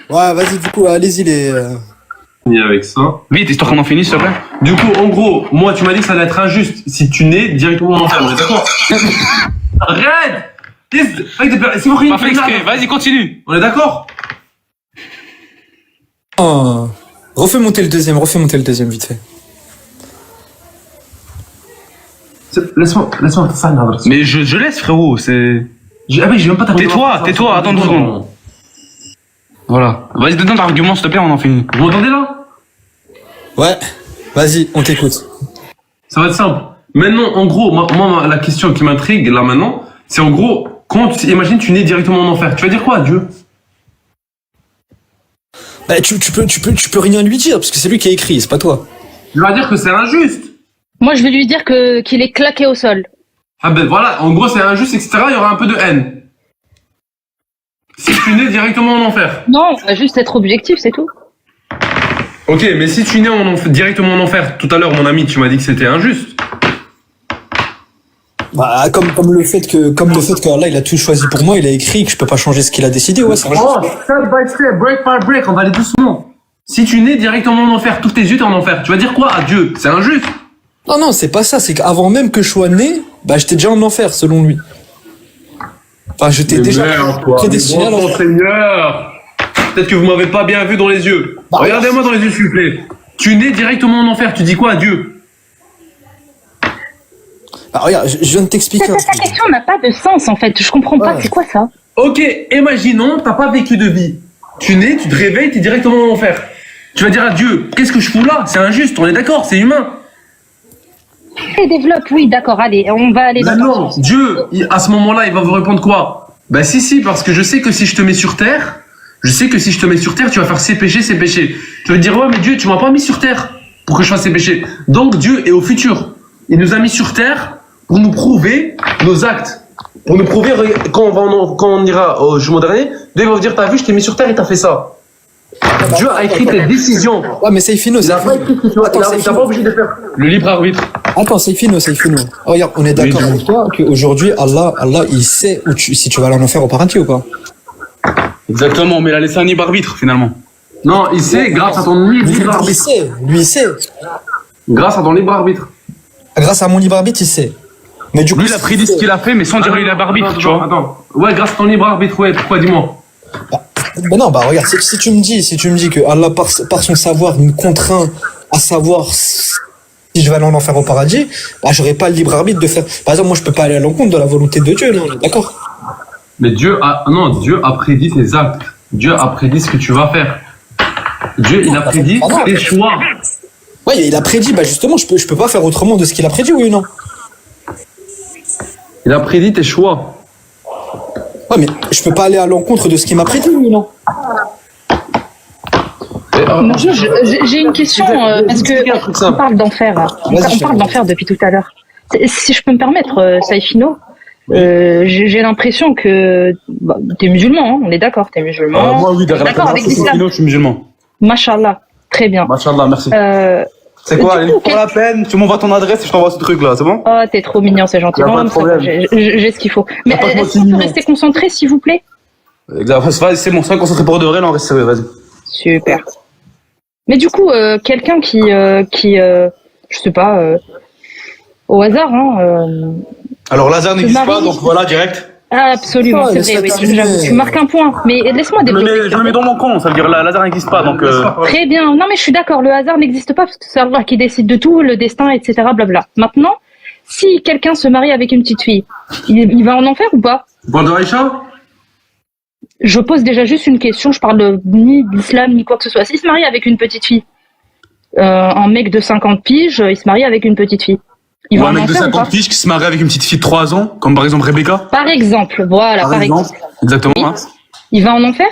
Ouais, vas-y, du coup, allez-y, les. Avec ça. Vite, histoire qu'on en finisse, s'il te plaît. Du coup, en gros, moi, tu m'as dit que ça allait être injuste si tu nais directement en enfer, on est d'accord? Arrête! C'est vous rien Pas fait exprès, vas-y, continue. On est d'accord? Oh. Refais monter le deuxième, vite fait. Laisse-moi faire une adresse. Mais je laisse, frérot, c'est. Ah oui, j'ai même pas terminé. Tais-toi, attends 2 secondes. Voilà. Vas-y, donne l'argument, s'il te plaît, on en finit. Vous m'entendez là? Ouais, vas-y, on t'écoute. Ça va être simple. Maintenant, en gros, moi, la question qui m'intrigue là maintenant, c'est en gros, imagine tu nais directement en enfer. Tu vas dire quoi à Dieu? Bah, tu peux rien lui dire, parce que c'est lui qui a écrit, c'est pas toi. Je vais dire que c'est injuste. Moi, je vais lui dire qu'il est claqué au sol. Ah ben voilà, en gros c'est injuste, etc. Il y aura un peu de haine. Si tu nais directement en enfer. Non, on va juste être objectif, c'est tout. Ok, mais si tu nais directement en enfer, tout à l'heure mon ami, tu m'as dit que c'était injuste. Bah, comme le fait que Allah, il a tout choisi pour moi, il a écrit que je peux pas changer ce qu'il a décidé, ouais, c'est Oh, step by step, break by break, on va aller doucement. Si tu nais directement en enfer, tous tes yeux t'es en enfer, tu vas dire quoi à Dieu? C'est injuste. Non, c'est pas ça. C'est qu'avant même que je sois né, bah, j'étais déjà en enfer, selon lui. Enfin, j'étais Mais déjà merde, quoi. prédestiné à Mais bon l'enfer. Seigneur. Peut-être que vous m'avez pas bien vu dans les yeux. Bah, Regardez-moi dans les yeux, s'il vous plaît. Tu nais directement en enfer. Tu dis quoi à Dieu? Bah, regarde, je viens de t'expliquer un Ta truc. question n'a pas de sens en fait. Je comprends pas. Ouais. C'est quoi ça? Ok, imaginons, t'as pas vécu de vie. Tu nais, tu te réveilles, t'es directement en enfer. Tu vas dire à Dieu, qu'est-ce que je fous là? C'est injuste, on est d'accord, c'est humain. Et développe, oui, d'accord. Allez, on va aller Ben dans non, Dieu, à ce moment-là, il va vous répondre quoi? Ben si, parce que je sais que si je te mets sur terre, tu vas faire ces péchés. Tu vas te dire, ouais, mais Dieu, tu m'as pas mis sur terre pour que je fasse ces péchés. Donc Dieu est au futur. Il nous a mis sur terre pour nous prouver nos actes. Pour nous prouver, quand on ira au jugement dernier, Dieu va vous dire, t'as vu, je t'ai mis sur terre et t'as fait ça. Dieu a écrit tes décisions. Ouais, mais Seifino, Il a pas écrit que tu Attends, il t'a pas obligé de faire. Le libre arbitre. Attends, Seifino. Oh, regarde, on est d'accord avec toi qu'aujourd'hui, Allah, il sait si tu vas aller en enfer au paradis ou pas. Exactement, mais il a laissé un libre arbitre finalement. Non, il sait, grâce à ton libre Lui, arbitre. il sait. Grâce à ton libre arbitre. Grâce à mon libre arbitre, il sait. Mais du coup, Lui, il a prédit ce qu'il a fait, mais sans dire le libre arbitre, tu vois. Attends. Ouais, grâce à ton libre arbitre, ouais, pourquoi, dis-moi. ben non, bah regarde, si tu me dis que Allah par son savoir il me contraint à savoir si je vais aller en enfer au paradis, bah j'aurais pas le libre arbitre de faire. Par exemple, moi je peux pas aller à l'encontre de la volonté de Dieu, non, d'accord? Mais Dieu a prédit tes actes. Dieu a prédit ce que tu vas faire. Dieu, il a prédit tes choix. Ouais, il a prédit, bah justement, je peux pas faire autrement de ce qu'il a prédit, oui ou non? Il a prédit tes choix. Ouais, mais je peux pas aller à l'encontre de ce qu'il m'a prédit, oui ou non? Bonjour, j'ai une question parce que on parle d'enfer. On parle d'enfer depuis tout à l'heure. Si je peux me permettre, Saifino, j'ai l'impression que t'es musulman, hein, on est d'accord, t'es musulman. Moi, oui, derrière la D'accord, caméra, avec l'islam. je suis musulman. Machallah, très bien. Machallah, merci. C'est du quoi, coup, allez, prends la peine, tu m'envoies ton adresse et je t'envoie ce truc là, c'est bon? Oh, t'es trop mignon, c'est gentil. Y a pas Non, de ça va, problème. j'ai ce qu'il faut. Mais pas que moi est-ce qui qu'on peut mignon. rester concentré, s'il vous plaît? Exact, vas-y, c'est bon, sois concentré pour de vrai, là, on reste sérieux, vas-y. Super. Mais du coup, quelqu'un qui je sais pas, au hasard, hein. Alors, Lazare n'existe Marie- pas, donc voilà, direct. Ah, absolument, Oh, c'est laisse-la vrai, oui, terminer. j'avoue, tu marques un point. Mais laisse-moi Je le développer. mets dans mon camp, ça veut dire Lazare n'existe pas, donc Très bien. Non, mais je suis d'accord. Le hasard n'existe pas parce que c'est Allah qui décide de tout, le destin, etc. Blabla. Maintenant, si quelqu'un se marie avec une petite fille, il va en enfer ou pas? Tu parles de Aïcha? Je pose déjà juste une question. Je parle ni d'islam ni quoi que ce soit. S'il se marie avec une petite fille, un mec de 50 piges, il se marie avec une petite fille. Il ou va un en mec de enfer ou 50 pas? piges qui se marie avec une petite fille de 3 ans, comme par exemple Rebecca. Par exemple, voilà, par exemple. Exactement. Oui. Hein. Il va en enfer?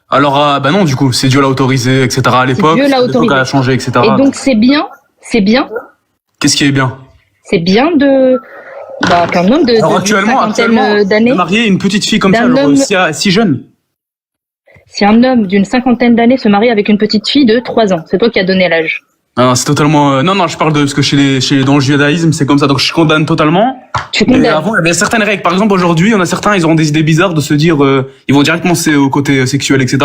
Alors, bah non, du coup, c'est Dieu l'a autorisé, etc. à l'époque. Dieu l'a L'époque autorisé. a changé, etc. Et donc c'est bien Qu'est-ce qui est bien? Qu'un homme de Alors, d'une actuellement, cinquantaine d'années. de marier une petite fille comme ça, D'un alors, homme- si jeune. Si un homme d'une cinquantaine d'années se marie avec une petite fille de 3 ans, c'est toi qui as donné l'âge. Non, c'est totalement. Non, je parle de ce que dans le judaïsme, c'est comme ça. Donc je condamne totalement. Tu Mais condamnes. avant, il y avait certaines règles. Par exemple, aujourd'hui, il y en a certains, ils auront des idées bizarres de se dire, ils vont directement au côté sexuel, etc.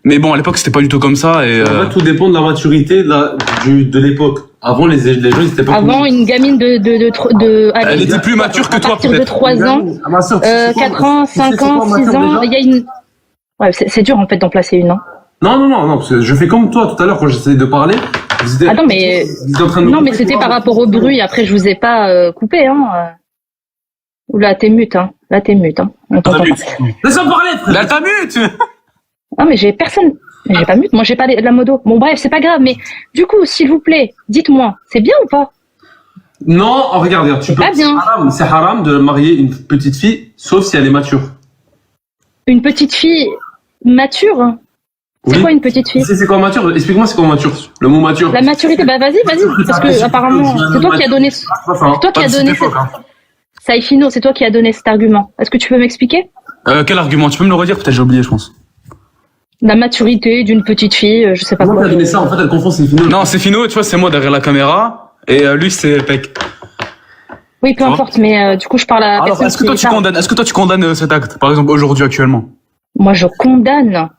Mais bon, à l'époque, c'était pas du tout comme ça. Et En fait, tout dépend de la maturité de l'époque. Avant, les gens, ils étaient pas. Avant, une gamine elle allez, était plus mature que à toi, partir de peut-être. 3 ans, Ah, ma soeur, 4 ans, 5 ans, 6 ans, il y a une... Ouais, c'est dur en fait d'en placer une, hein. Non, parce que je fais comme toi tout à l'heure quand j'essayais de parler. Vous étiez, Attends, mais... vous étiez en train de me Non, mais couper, c'était quoi. par rapport au bruit, après je vous ai pas coupé, hein. Oula, t'es mute, hein. Là, t'es mute, hein. On t'entend pas. Laisse-moi parler, frère. Là, t'as mute. Non, mais j'ai personne. Mais j'ai pas mute, moi j'ai pas la modo. Bon, bref, c'est pas grave, mais du coup, s'il vous plaît, dites-moi, c'est bien ou pas? Non, regarde, tu peux. pas bien. C'est haram de marier une petite fille, sauf si elle est mature. Une petite fille mature? C'est Oui. quoi une petite fille? C'est quoi mature? Explique-moi c'est quoi mature. Le mot mature. La maturité, bah vas-y, parce que apparemment, c'est toi qui as donné, c'est toi qui as donné, Saifino, c'est toi qui as donné cet argument. Est-ce que tu peux m'expliquer? Quel argument? Tu peux me le redire? Peut-être j'ai oublié, je pense. La maturité d'une petite fille, je sais pas Comment quoi. t'as donné ça? En fait, elle confond ses finaux. Non, c'est Fino, tu vois, c'est moi derrière la caméra. Et lui, c'est Peck. Oui, peu importe, mais du coup, je parle à la Alors, personne est-ce que toi, qui tu parle. condamnes, cet acte? Par exemple, aujourd'hui, actuellement? Moi, je condamne.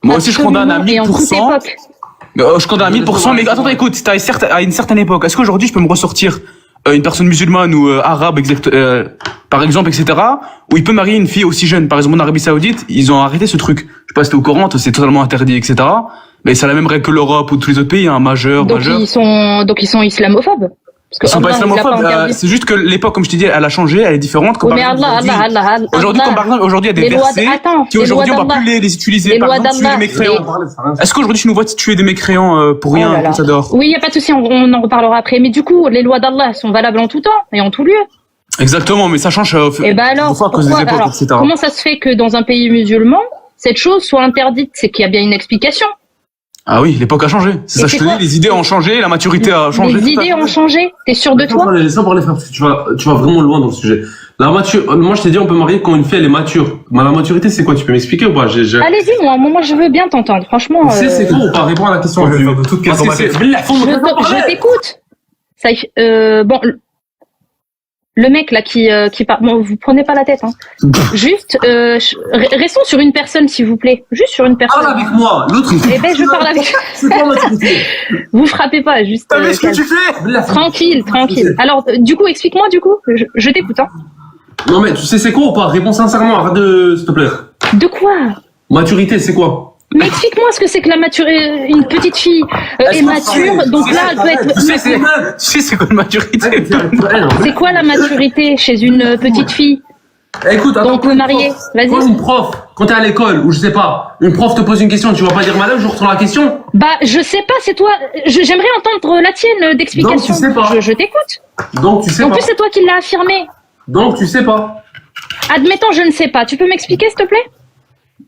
Moi aussi, je condamne à absolument, et en toute 1000%. époque. Je condamne à 1000%, mais attends, écoute, à une certaine époque, est-ce qu'aujourd'hui je peux me ressortir une personne musulmane ou arabe, par exemple, etc., où il peut marier une fille aussi jeune? Par exemple, en Arabie Saoudite, ils ont arrêté ce truc. Je sais pas si t'es au courant, c'est totalement interdit, etc. Mais c'est la même règle que l'Europe ou tous les autres pays, hein, majeur. Donc ils sont islamophobes. Parce que Ils sont pas Allah, il l'a islamophobes, interdit. c'est juste que l'époque, comme je t'ai dit, elle a changé, elle est différente. Comme Oui, mais par exemple, aujourd'hui, comme par exemple, aujourd'hui, il y a des versets qui aujourd'hui, on va plus les utiliser. Les Par lois exemple, tuer d'Allah. des mécréants. Est-ce qu'aujourd'hui, tu nous vois tuer des mécréants pour Oh là rien, là. comme ça dehors? Oui, il n'y a pas de souci, on en reparlera après. Mais du coup, les lois d'Allah sont valables en tout temps et en tout lieu. Exactement, mais ça change Et ben alors, des fois à cause des pourquoi, époques, alors, etc. comment ça se fait que dans un pays musulman, cette chose soit interdite? C'est qu'il y a bien une explication. Ah oui, l'époque a changé. C'est Et ça, je c'est te dis, quoi les idées ont changé, la maturité a changé. Les tout à idées fait. ont changé. T'es sûr de toi? Laisse-moi parler, frère, parce que tu vas vraiment loin dans le sujet. Moi, je t'ai dit, on peut marier quand une fille, elle est mature. Mais la maturité, c'est quoi? Tu peux m'expliquer ou pas? Allez-y, moi je veux bien t'entendre. Franchement, Tu sais, c'est quoi ou pas? Réponds à la question. Je vais faire de toutes Parce pièces que dans ma c'est... tête. je t'écoute. Bon, le mec là qui parle, bon, vous prenez pas la tête, hein. Juste, restons sur une personne, s'il vous plaît. Juste sur une personne. Parle avec moi. L'autre, il Eh ben, je parle avec. C'est quoi maturité? Vous frappez pas, juste. Mais ce que tu fais! Tranquille. Alors, du coup, explique-moi, je t'écoute, hein. Non, mais tu sais, c'est quoi ou pas? Réponds sincèrement, arrête de, s'il te plaît. De quoi? Maturité, c'est quoi? Mais explique-moi ce que c'est que la maturité. Une petite fille est mature, donc là, elle peut être. Tu sais, c'est quoi une maturité? C'est quoi la maturité chez une petite fille? Écoute, attends. Donc, mariée. Vas-y. Quand une prof, quand t'es à l'école, ou je sais pas, une prof te pose une question, tu vas pas dire madame, je retourne la question? Bah, je sais pas, c'est toi. J'aimerais entendre la tienne d'explication. Donc, tu sais pas. Je t'écoute. Donc, tu sais En pas. plus, c'est toi qui l'as affirmé. Donc, tu sais pas. Admettons, je ne sais pas. Tu peux m'expliquer, s'il te plaît?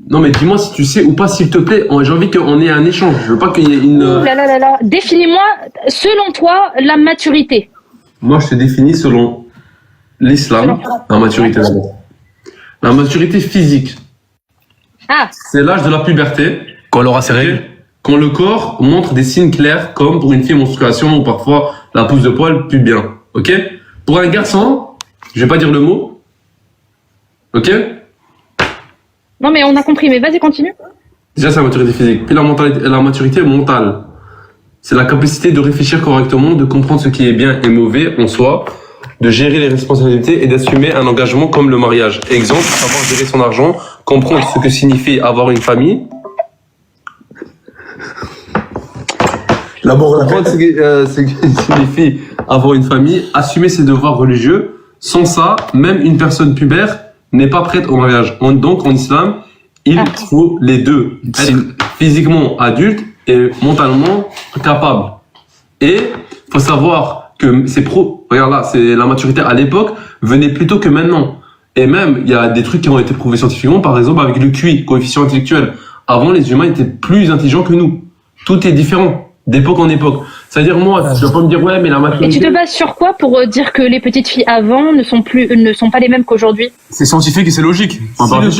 Non, mais dis-moi si tu sais ou pas, s'il te plaît. J'ai envie qu'on ait un échange. Je veux pas qu'il y ait une. Ouh là là là là. Définis-moi, selon toi, la maturité. Moi, je te définis selon l'islam, la maturité d'abord. La maturité physique, Ah, c'est l'âge de la puberté. Quand elle aura ses règles. Quand le corps montre des signes clairs, comme pour une fille menstruation ou parfois la pousse de poil pubien. Ok? Pour un garçon, je vais pas dire le mot. Ok? non mais on a compris, mais vas-y, continue. Déjà, c'est la maturité physique. Puis la maturité mentale. C'est la capacité de réfléchir correctement, de comprendre ce qui est bien et mauvais en soi, de gérer les responsabilités et d'assumer un engagement comme le mariage. Exemple, savoir gérer son argent, comprendre ce que signifie avoir une famille. Comprendre ce que signifie avoir une famille, assumer ses devoirs religieux. Sans ça, même une personne pubère n'est pas prête au mariage. Donc, en islam, il faut les deux. Être physiquement adulte et mentalement capable. Et faut savoir que regarde là, c'est la maturité à l'époque venait plus tôt que maintenant. Et même, il y a des trucs qui ont été prouvés scientifiquement, par exemple avec le QI, coefficient intellectuel. Avant, les humains étaient plus intelligents que nous. Tout est différent, d'époque en époque. C'est-à-dire, moi, tu vas pas me dire, ouais, mais la Et maturité... tu te bases sur quoi pour dire que les petites filles avant ne sont pas les mêmes qu'aujourd'hui? C'est scientifique et c'est logique.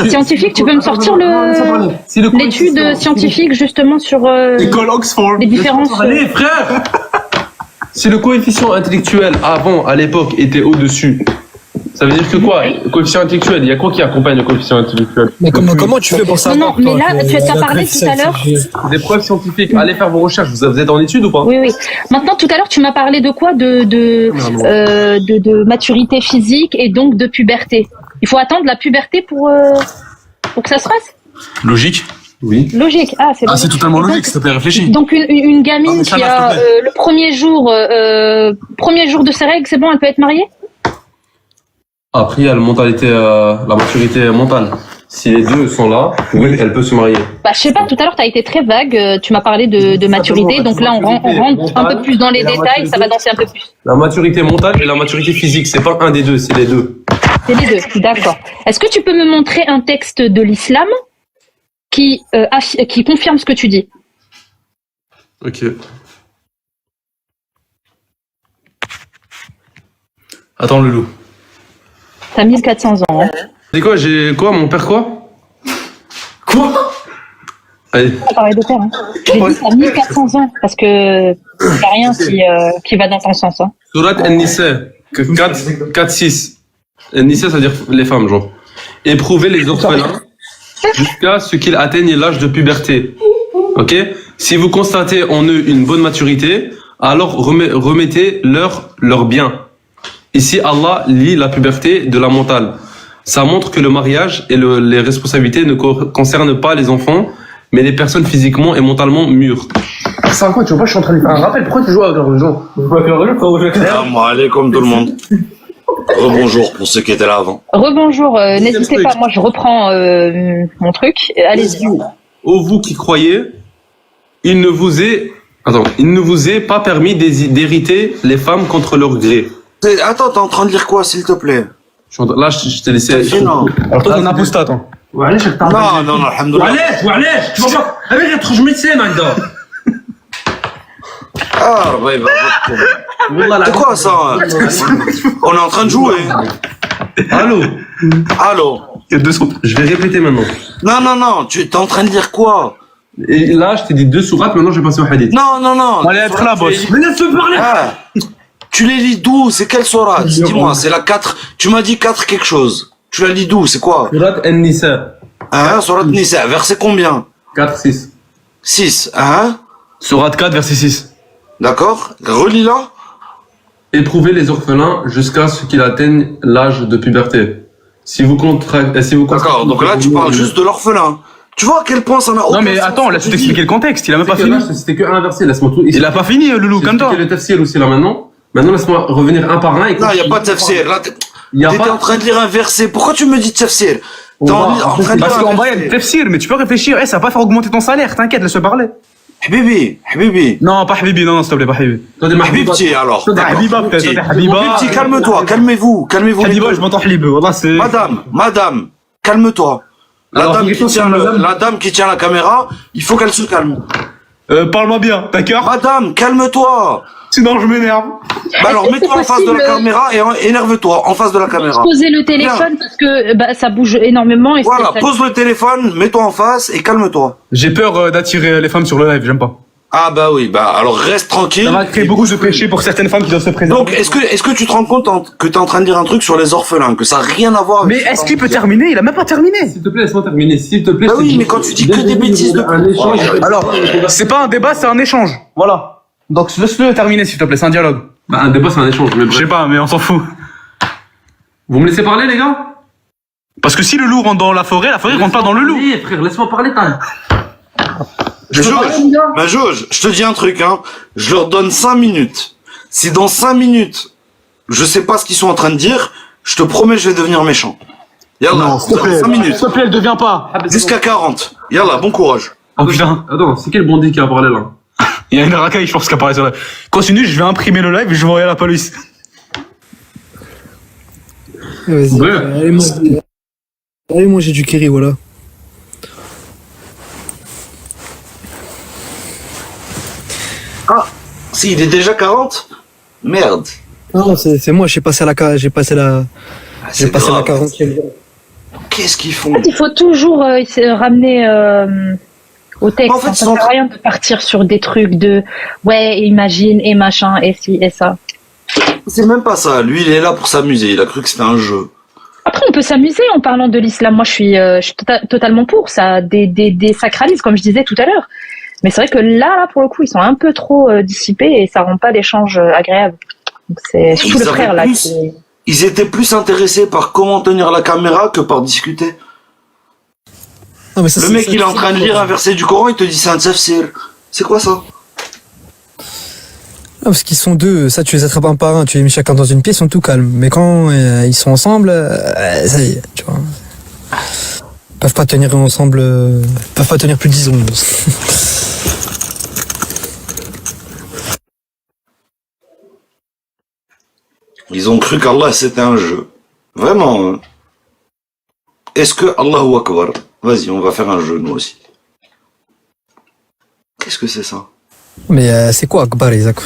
Scientifique, tu peux me sortir l'étude scientifique justement sur École Oxford. les différences. Allez, frère! Si le coefficient intellectuel avant, à l'époque, était au-dessus, ça veut dire que quoi? Le coefficient intellectuel, il y a quoi qui accompagne le coefficient intellectuel? Mais comment tu fais pour ça? Non, mais là, tu as parlé tout à l'heure. Des preuves scientifiques. Allez faire vos recherches. Vous êtes en études ou pas? Oui. Maintenant, tout à l'heure, tu m'as parlé de quoi? De maturité physique et donc de puberté. Il faut attendre la puberté pour que ça se passe? Logique. Oui. Logique. Ah, c'est Ah, logique. c'est totalement Et donc- logique, s'il te plaît, réfléchis. Donc une gamine Non, mais qui Shana, a s'il te plaît. le premier jour de ses règles, c'est bon, elle peut être mariée? Après, il y a la maturité mentale. Si les deux sont là, oui, elle peut se marier. Bah, je sais pas, tout à l'heure, tu as été très vague, tu m'as parlé de maturité, donc là, on rentre un peu plus dans les détails, ça va danser un peu plus. La maturité mentale et la maturité physique, c'est pas un des deux, c'est les deux. C'est les deux, d'accord. Est-ce que tu peux me montrer un texte de l'islam qui confirme ce que tu dis? Ok. Attends, Loulou. T'as 1400 ans, hein. C'est quoi, mon père quoi? Quoi? Allez. Ça paraît de père, hein. J'ai dit t'as 1400 ans, parce que y a rien qui va dans ton sens, hein. Surat An-Nisa, 4-6. An-Nisa, ça veut dire les femmes, genre. Éprouver les orphelins jusqu'à ce qu'ils atteignent l'âge de puberté. Ok? Si vous constatez en eux une bonne maturité, alors remettez-leur bien. Ici, Allah lie la puberté de la mentale. Ça montre que le mariage et les responsabilités ne concernent pas les enfants, mais les personnes physiquement et mentalement mûres. C'est quoi, tu vois pas, je suis en train de faire un rappel. Pourquoi tu joues avec leur jeu? Salam alaikum tout le monde. Rebonjour pour ceux qui étaient là avant. Rebonjour, n'hésitez pas, moi je reprends mon truc. Allez-y. Ô vous qui croyez, il ne vous est pas permis d'hériter les femmes contre leur gré. Attends, t'es en train de lire quoi, s'il te plaît? Là, je t'ai laissé. Non, Alors toi, t'es un apostat, toi. non, alhamdoulilah. وعلاش tu vas pas avec تخرج médecin هكذا Ah, ouais, c'est quoi ça? On est en train de jouer. Allô. Il y a 2 secondes. Je vais répéter maintenant. Non, tu es en train de lire quoi? Et là, je t'ai dit 2 sourates, maintenant je vais passer au hadith. Non. Allez, être là, boss. Mais laisse-le parler. Ah, tu les lis d'où? C'est quelle sourate? Dis-moi, c'est la 4. Tu m'as dit 4 quelque chose. Tu la lis d'où? C'est quoi? Surat An-Nisa. Hein, sourate Nisa. Verset combien? 4, 6. 6. Hein? Sourate 4, verset 6. D'accord? Relis-la. Éprouvez les orphelins jusqu'à ce qu'ils atteignent l'âge de puberté. Si vous D'accord, donc là tu parles juste de l'orphelin. Tu vois à quel point ça n'a aucun Non, mais sens, attends, laisse-moi ce que tu t'expliquer le contexte. Il a même pas fini. C'était que un verset, laisse-moi tout. Il a pas fini, Loulou, comme toi. Le tafsir aussi là maintenant. Maintenant, laisse-moi revenir un par un. dis. Non, il n'y a pas de tafsir. Là, Il y a t'étais pas. en train de lire un verset. Pourquoi tu me dis tafsir? T'es en train de Parce lire qu'en un vrai, il y a des verset. tafsir, mais tu peux réfléchir. Ça va pas faire augmenter ton salaire. T'inquiète, laisse-le parler. Habibi. Non, pas Habibi, non, s'il te plaît, pas Habibi. Toi, des Habibti alors. Toi, t'es Habiba, peut-être. Toi, t'es Habiba. Habibti, calme-toi, calmez-vous les Habiba, deux. je m'entends Halib. Voilà, c'est. Madame, calme-toi. La Alors, dame il qui faut tient que madame- la dame qui tient la caméra, il faut qu'elle se calme. Parle-moi bien, d'accord? Madame, calme-toi. Sinon, je m'énerve. Bah alors, Est-ce que mets-toi c'est en face de la possible, caméra et énerve-toi en face de la caméra. Poser le téléphone parce que ça bouge énormément. Et Voilà, ça- pose le téléphone, mets-toi en face et calme-toi. J'ai peur d'attirer les femmes sur le live, j'aime pas. Ah bah oui, bah alors reste tranquille. Ça va créer beaucoup de péchés pour certaines femmes qui doivent se présenter. Donc est-ce que tu te rends compte que t'es en train de dire un truc sur les orphelins, que ça n'a rien à voir avec Mais ce que est-ce t'as qu'il peut envie de dire. terminer? Il a même pas terminé. S'il te plaît, laisse-moi terminer. S'il te plaît. Bah oui, c'est- mais quand tu dis que des bêtises de un échange. Alors, c'est pas un débat, c'est un échange. Voilà. Donc laisse-le terminer, s'il te plaît, c'est un dialogue. Bah, un débat, c'est un échange. Mais Je sais bref. pas, mais on s'en fout. Vous me laissez parler, les gars? Parce que si le loup rentre dans la forêt rentre pas dans le loup. Oui, frère, laisse-moi parler, t'as. Jauge, je te dis un truc, hein. Je leur donne 5 minutes. Si dans 5 minutes, je sais pas ce qu'ils sont en train de dire, je te promets, je vais devenir méchant. Yallah, 5 minutes. S'il te plaît, elle devient pas. Jusqu'à 40. Yallah, bon courage. Oh putain. Attends, c'est quel bandit qui a parlé là? Il y a une racaille, je pense, qui apparaît sur la. Continue, je vais imprimer le live et je vais envoyer à la police. Vas-y, Ouais. allez manger du curry, voilà. Si, il est déjà 40? Merde. Non, c'est moi, j'ai passé la Ah, j'ai passé la grave. 40e. Qu'est-ce qu'ils font? En fait, il faut toujours ramener au texte. En fait, ça ils sert sont- à rien de partir sur des trucs de ouais, imagine et machin et ci et ça. C'est même pas ça. Lui, il est là pour s'amuser. Il a cru que c'était un jeu. Après, on peut s'amuser en parlant de l'islam. Moi, je suis totalement pour ça, des sacralismes, comme je disais tout à l'heure. Mais c'est vrai que là, pour le coup, ils sont un peu trop dissipés et ça rend pas l'échange agréable. Donc c'est surtout Ils le frère avaient là. plus- Ils étaient plus intéressés par comment tenir la caméra que par discuter. Non, mais ça, Le c'est- mec, ça, il est en c'est- train de lire un verset du Coran, il te dit c'est un tafsir. C'est quoi ça? Ah, parce qu'ils sont deux, ça tu les attrapes un par un, tu les mets chacun dans une pièce, ils sont tout calmes. Mais quand ils sont ensemble, ça y est, tu vois. Ils peuvent pas tenir ensemble, ils peuvent pas tenir plus de 10 secondes. Ils ont cru qu'Allah c'était un jeu. Vraiment. Hein. Est-ce que Allahu Akbar? Vas-y, on va faire un jeu nous aussi. Qu'est-ce que c'est ça? Mais c'est quoi Akbar, Isaac?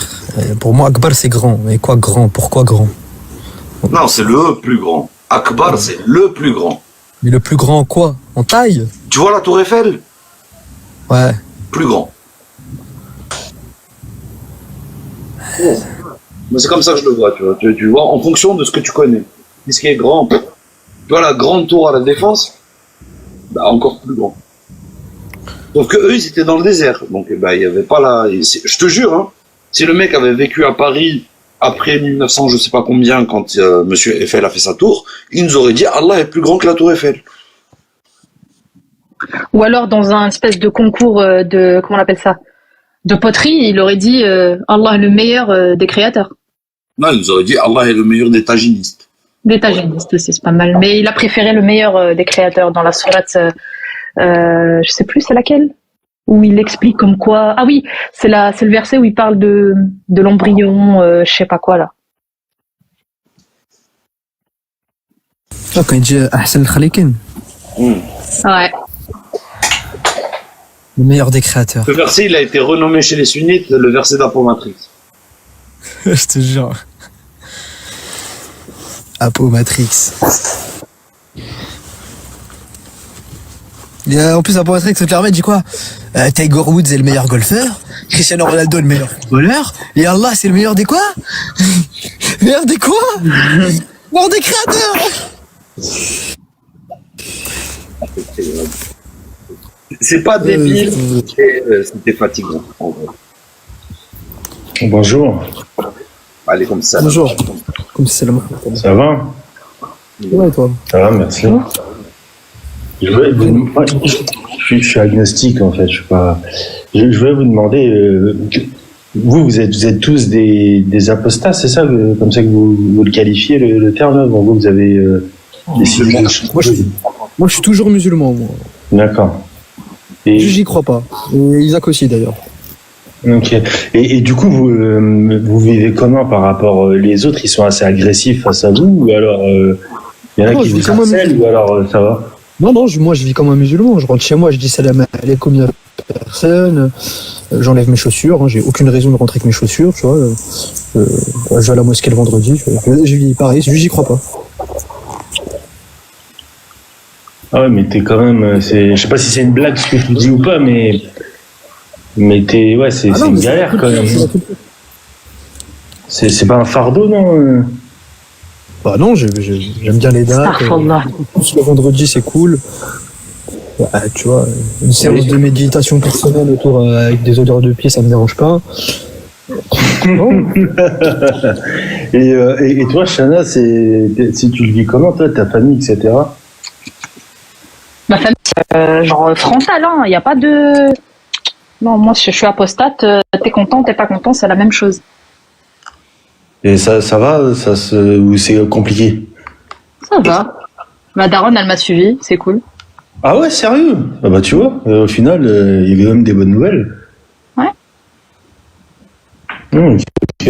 Pour moi, Akbar c'est grand. Mais quoi grand? Pourquoi grand? Non, c'est le plus grand. Akbar, c'est le plus grand. Mais le plus grand en quoi? En taille? Tu vois la tour Eiffel? Ouais. Plus grand. Mais c'est comme ça que je le vois, tu vois. Tu vois, en fonction de ce que tu connais. Qu'est-ce qui est grand? Tu vois la grande tour à la Défense? Bah, encore plus grand. Sauf que eux, ils étaient dans le désert. Donc, eh ben, il y avait pas la... Je te jure, hein, si le mec avait vécu à Paris après 1900, je sais pas combien, quand Monsieur Eiffel a fait sa tour, il nous aurait dit Allah est plus grand que la tour Eiffel. Ou alors dans un espèce de concours de, comment on appelle ça, de poterie, il aurait dit Allah est le meilleur des créateurs. Non, il nous aurait dit Allah est le meilleur des taginistes. Des taginistes aussi, c'est pas mal. Mais il a préféré le meilleur des créateurs dans la sourate, je sais plus c'est laquelle, où il explique comme quoi. Ah oui, c'est le verset où il parle de l'embryon, je sais pas quoi là. Ah, quand il dit Ahsan al-Khaliqin, Ouais. le meilleur des créateurs. Ce verset, il a été renommé chez les sunnites le verset d'Apomatrix. Je te jure. Apo Matrix. En plus, Apo Matrix, clairement, il dit quoi? Tiger Woods est le meilleur golfeur, Cristiano Ronaldo est le meilleur footballeur, et Allah, c'est le meilleur des quoi? Le meilleur des quoi? Le meilleur des créateurs! C'est pas débile, c'était fatigant. En vrai. Bonjour, Allez, comme ça. Bonjour. Comme si c'est le mot. ça va? Ouais, toi. Ça va, merci. Moi, je suis agnostique en fait. Je voulais vous demander, vous êtes tous des apostats, c'est ça, comme ça que vous le qualifiez le terme là? Bon, vous avez décidé. Moi, je suis toujours musulman, moi. D'accord. Et J'y crois pas. Et Isaac aussi, d'ailleurs. ok. Et du coup, vous vivez comment par rapport les autres? Ils sont assez agressifs face à vous, ou alors il y en a Non, qui je vous vis comme un harcèlent, ou alors ça va? Non, moi, je vis comme un musulman. Je rentre chez moi, je dis salam alaikum à personne. J'enlève mes chaussures. Hein, j'ai aucune raison de rentrer avec mes chaussures, tu vois. Je vais à la mosquée le vendredi. Je vis pareil, j'y crois pas. Ah ouais, mais t'es quand même, je sais pas si c'est une blague ce que tu dis ou pas, mais t'es, ouais, c'est non, une mais galère c'est quand même. C'est pas un fardeau, non? Bah non, j'aime bien les dates. Astaghfirullah. Le vendredi, c'est cool. Bah, tu vois, une séance de méditation personnelle autour avec des odeurs de pied, ça me dérange pas. Bon. Et toi, Chana, si tu le vis comment, toi, ta famille, etc. Ma famille, genre frontale, hein. Il n'y a pas de. Non, moi je suis apostate. T'es content, t'es pas content, c'est la même chose. Et ça va, ou c'est compliqué? Ça va. Ma daronne, elle m'a suivi, c'est cool. Ah ouais, sérieux? Ah bah tu vois, au final, il y avait même des bonnes nouvelles. Ouais. Ok.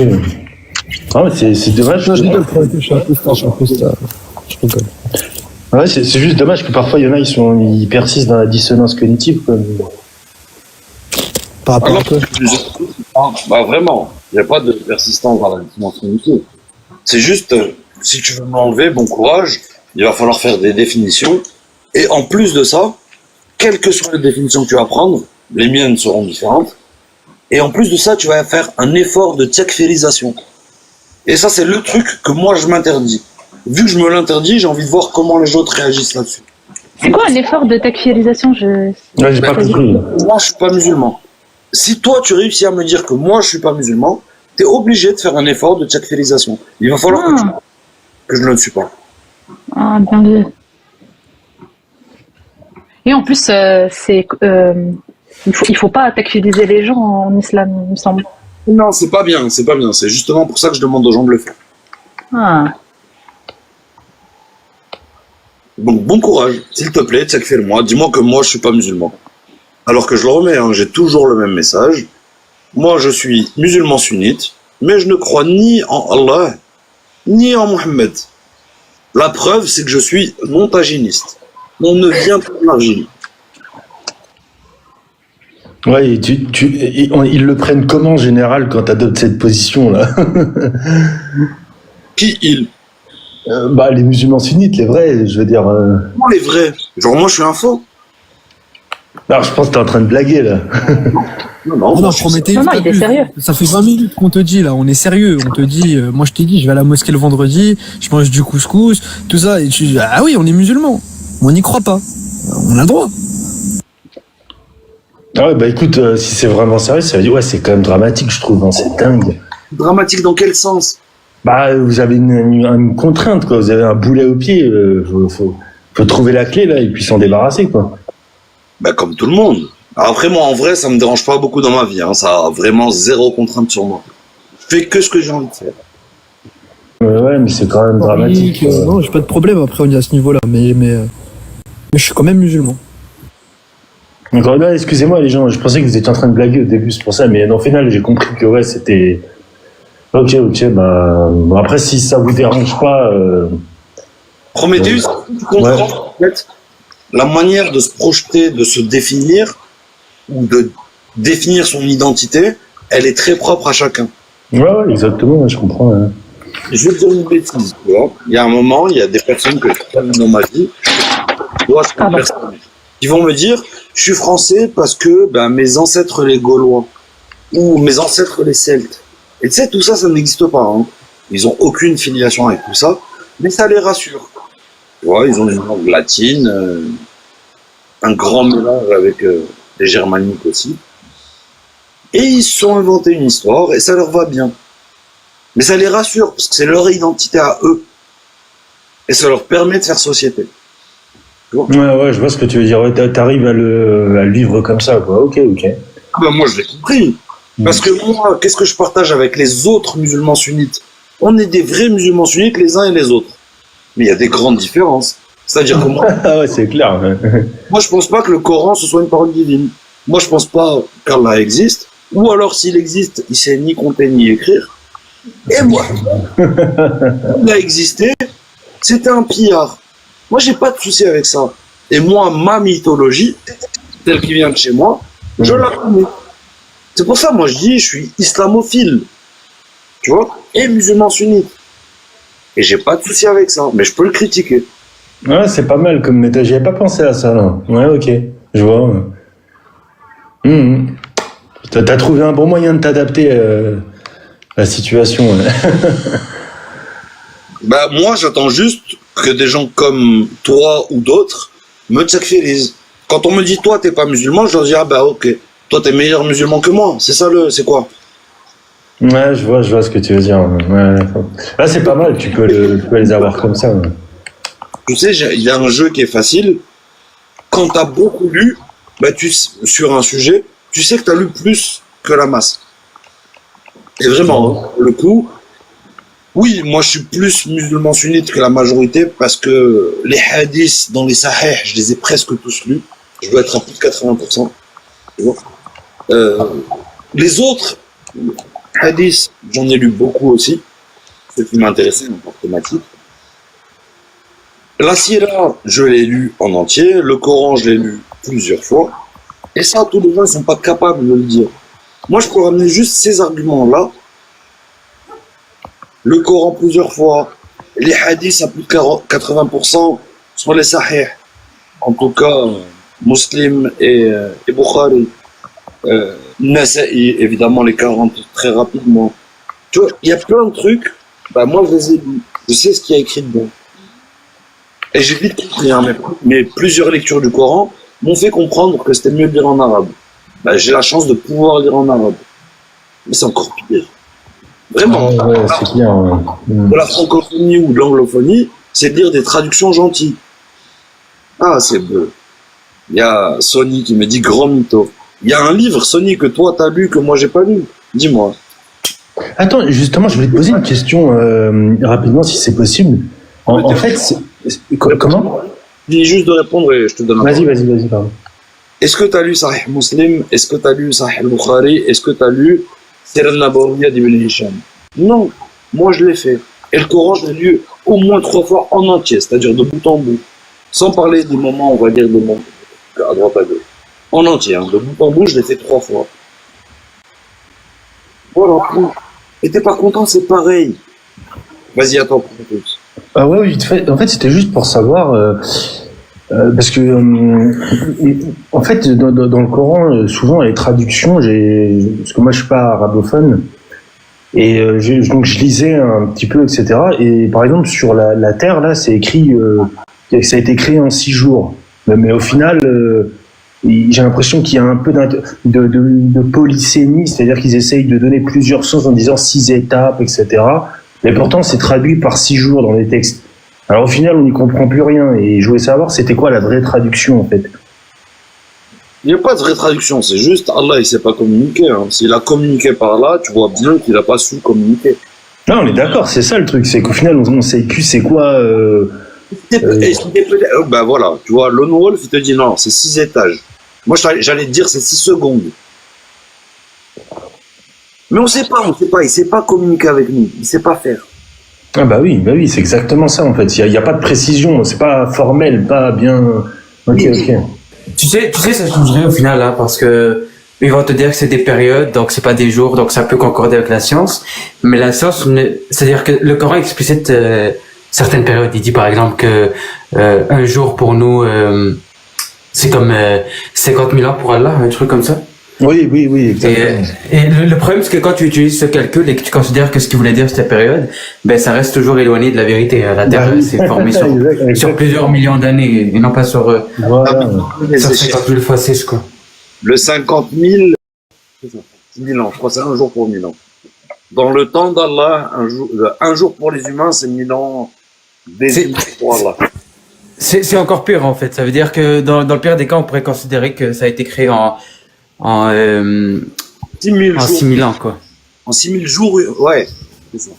Ah mais c'est dommage. Non, je rigole, je suis apostat. Je rigole. Ouais, c'est juste dommage que parfois il y en a, ils persistent dans la dissonance cognitive, quoi. Par rapport à toi. Bah vraiment, il n'y a pas de persistance dans la dimension. C'est juste, si tu veux m'enlever, bon courage, il va falloir faire des définitions. Et en plus de ça, quelles que soient les définitions que tu vas prendre, les miennes seront différentes. Et en plus de ça, tu vas faire un effort de takfirisation. Et ça, c'est le truc que moi, je m'interdis. Vu que je me l'interdis, j'ai envie de voir comment les autres réagissent là-dessus. C'est quoi un effort de takfirisation? Ouais, j'ai pas compris. Moi, je suis pas musulman. Si toi, tu réussis à me dire que moi, je suis pas musulman, t'es obligé de faire un effort de takfirisation. Il va falloir que je ne le suis pas. Ah, bien vu. Et en plus, il faut pas takfiriser les gens en islam, il me semble. Non, c'est pas bien, c'est pas bien. C'est justement pour ça que je demande aux gens de le faire. Ah. Donc, bon courage. S'il te plaît, takfir-moi. Dis-moi que moi, je suis pas musulman. Alors que je le remets, hein, j'ai toujours le même message. Moi, je suis musulman sunnite, mais je ne crois ni en Allah, ni en Mohammed. La preuve, c'est que je suis non taginiste. On ne vient pas de l'argile. Ouais, et ils le prennent comment en général quand tu adoptes cette position-là? Qui ils? Bah, les musulmans sunnites, les vrais, je veux dire. Non, les vrais. Genre, moi, je suis un faux. Alors, je pense que t'es en train de blaguer, là. Non, Non, promettez. Non, il est sérieux. Ça fait 20 minutes qu'on te dit, là, on est sérieux. On te dit, moi je t'ai dit, je vais à la mosquée le vendredi, je mange du couscous, tout ça. Et tu dis, ah oui, on est musulmans. On n'y croit pas. On a le droit. Ah ouais, bah écoute, si c'est vraiment sérieux, ça veut dire, ouais, c'est quand même dramatique, je trouve, hein, c'est dingue. Dramatique dans quel sens? Bah, vous avez une contrainte, quoi. Vous avez un boulet au pied. Faut trouver la clé, là, et puis s'en débarrasser, quoi. Bah, comme tout le monde. Alors après, moi, en vrai, ça me dérange pas beaucoup dans ma vie. Hein. Ça a vraiment zéro contrainte sur moi. Je fais que ce que j'ai envie de faire. Ouais, mais c'est quand même dramatique. Non, j'ai pas de problème après on est à ce niveau-là, mais je suis quand même musulman. Encore là, excusez-moi, les gens, je pensais que vous étiez en train de blaguer au début, c'est pour ça, mais au final, j'ai compris que, ouais, c'était... Ok, bah... Bon, après, si ça vous dérange pas... Prométhéeus, tu comprends, en fait, la manière de se projeter, de se définir, ou de définir son identité, elle est très propre à chacun. Ouais, exactement, ouais, je comprends. Ouais. Je vais te dire une bêtise, tu vois. Il y a un moment, il y a des personnes que je connais dans ma vie, moi, je connais personne, qui vont me dire, je suis français parce que ben, mes ancêtres les Gaulois, ou mes ancêtres les Celtes. Et tu sais, tout ça, ça n'existe pas. Hein. Ils ont aucune filiation avec tout ça, mais ça les rassure. Tu vois, ils ont une langue latine, un grand mélange avec des germaniques aussi. Et ils se sont inventés une histoire et ça leur va bien. Mais ça les rassure parce que c'est leur identité à eux. Et ça leur permet de faire société. Tu vois? Ouais, je vois ce que tu veux dire. Ouais, t'arrives à le vivre comme ça, quoi. Ok. Ah ben moi, je l'ai compris. Parce que moi, qu'est-ce que je partage avec les autres musulmans sunnites? On est des vrais musulmans sunnites les uns et les autres. Mais il y a des grandes différences. C'est-à-dire que moi, ouais, c'est clair. moi, je pense pas que le Coran, ce soit une parole divine. Moi, je pense pas qu'Allah existe. Ou alors, s'il existe, il sait ni compter ni écrire. Et moi, il a existé, c'était un pillard. Moi, j'ai pas de souci avec ça. Et moi, ma mythologie, telle qui vient de chez moi, je la connais. C'est pour ça, moi, je dis, je suis islamophile. Tu vois? Et musulman sunnite. Et j'ai pas de souci avec ça, mais je peux le critiquer. Ouais, c'est pas mal comme méthode. J'y avais pas pensé à ça, là. Ouais, ok. Je vois. T'as trouvé un bon moyen de t'adapter à la situation. Ouais. Bah, moi, j'attends juste que des gens comme toi ou d'autres me takfirisent. Quand on me dit, toi, t'es pas musulman, je leur dis, ah bah, ok. Toi, t'es meilleur musulman que moi. C'est ça c'est quoi? Ouais, je vois ce que tu veux dire. Ouais, d'accord. Là, c'est pas mal. Tu peux les avoir comme ça. Ouais. Tu sais, il y a un jeu qui est facile. Quand t'as beaucoup lu, bah, sur un sujet, tu sais que t'as lu plus que la masse. Et vraiment, le coup, oui, moi je suis plus musulman sunnite que la majorité parce que les hadiths dans les sahih, je les ai presque tous lus. Je dois être à plus de 80%. Tu vois. Les autres hadiths, j'en ai lu beaucoup aussi. Ce qui m'intéressait dans leur thématique. La Sira, je l'ai lu en entier. Le Coran, je l'ai lu plusieurs fois. Et ça, tous les gens ne sont pas capables de le dire. Moi, je peux ramener juste ces arguments-là. Le Coran plusieurs fois. Les hadiths à plus de 80% sur les sahih. En tout cas, Muslim et Bukhari. Nasa'i, évidemment, les 40 très rapidement. Tu vois, il y a plein de trucs. Bah, moi, je les ai lus. Je sais ce qu'il y a écrit dedans. Et j'ai vite compris, hein, mais plusieurs lectures du Coran m'ont fait comprendre que c'était mieux de lire en arabe. Bah, j'ai la chance de pouvoir lire en arabe. Mais c'est encore pire. Vraiment. Ouais, c'est clair. Ouais. De la francophonie ou de l'anglophonie, c'est de lire des traductions gentilles. Ah, c'est beau. Il y a Sony qui me dit grand mytho. Il y a un livre, Sony, que toi t'as lu, que moi j'ai pas lu. Dis-moi. Attends, justement, je voulais te poser une question rapidement, si c'est possible. En fait, comment? Je dis juste de répondre et je te donne un Vas-y, pardon. Est-ce que tu as lu Sahih Muslim? Est-ce que tu as lu Sahih Bukhari? Est-ce que tu as lu Sirah Nabawiyya d'Ibn Hisham? Non, moi je l'ai fait. Et le Coran, je l'ai lu au moins 3 fois en entier, c'est-à-dire de bout en bout. Sans parler des moments, on va dire, de mon à droite à gauche. En entier, hein, de bout en bout, je l'ai fait 3 fois. Voilà. Et t'es pas content, c'est pareil. Vas-y, attends, pour tous. Ah ouais, vite fait. En fait, c'était juste pour savoir, parce que, en fait, dans le Coran, souvent, les traductions, parce que moi, je suis pas arabophone, et donc je lisais un petit peu, etc. Et par exemple, sur la Terre, là, c'est écrit, ça a été créé en 6 jours. Mais au final, j'ai l'impression qu'il y a un peu de polysémie, c'est-à-dire qu'ils essayent de donner plusieurs sens en disant 6 étapes, etc. Mais pourtant, c'est traduit par 6 jours dans les textes. Alors au final, on n'y comprend plus rien. Et je voulais savoir, c'était quoi la vraie traduction, en fait? Il n'y a pas de vraie traduction, c'est juste Allah, il sait pas communiquer. Hein. S'il a communiqué par là, tu vois bien qu'il n'a pas su communiquer. Non, on est d'accord, c'est ça le truc, c'est qu'au final, on sait plus c'est quoi... Ben voilà, tu vois, Lone Wolf, il te dit non, c'est 6 étages. Moi, j'allais te dire c'est 6 secondes. Mais on sait pas, il sait pas communiquer avec nous, il sait pas faire. Ah bah oui, c'est exactement ça en fait. Il y a pas de précision, c'est pas formel, pas bien... Ok. Tu sais, ça changerait au final, hein, parce que ils vont te dire que c'est des périodes, donc c'est pas des jours, donc ça peut concorder avec la science. Mais la science, c'est-à-dire que le Coran explicite certaines périodes. Il dit par exemple que un jour pour nous, c'est comme 50 000 ans pour Allah, un truc comme ça. Oui, exactement. Et le problème, c'est que quand tu utilises ce calcul et que tu considères que ce qu'il voulait dire cette période, ben ça reste toujours éloigné de la vérité. La Terre s'est formée sur plusieurs millions d'années et non pas sur 50 000 fois 6, quoi. Le 50 000, c'est ça, 1000 ans, je crois que c'est un jour pour 1000 ans. Dans le temps d'Allah, un jour pour les humains, c'est 1000 ans des humains pour Allah. C'est encore pire en fait. Ça veut dire que dans le pire des cas, on pourrait considérer que ça a été créé en 6 000 ans, quoi. En 6 000 jours, ouais, c'est ça.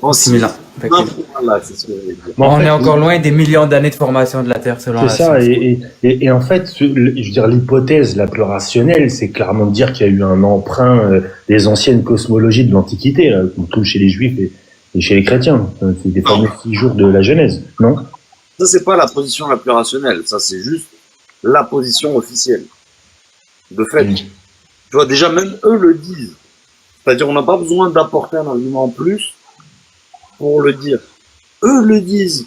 En 6 000 ans. Voilà, c'est ce que je veux dire. On est encore loin des millions d'années de formation de la Terre, selon la science. C'est ça, et en fait, je veux dire, l'hypothèse la plus rationnelle, c'est clairement de dire qu'il y a eu un emprunt des anciennes cosmologies de l'Antiquité, là, qu'on trouve chez les Juifs et chez les chrétiens. C'est des fameux 6 jours de la Genèse, non? Ça, c'est pas la position la plus rationnelle, ça, c'est juste la position officielle. De fait, tu vois, déjà, même eux le disent. C'est-à-dire, on n'a pas besoin d'apporter un argument en plus pour le dire. Eux le disent.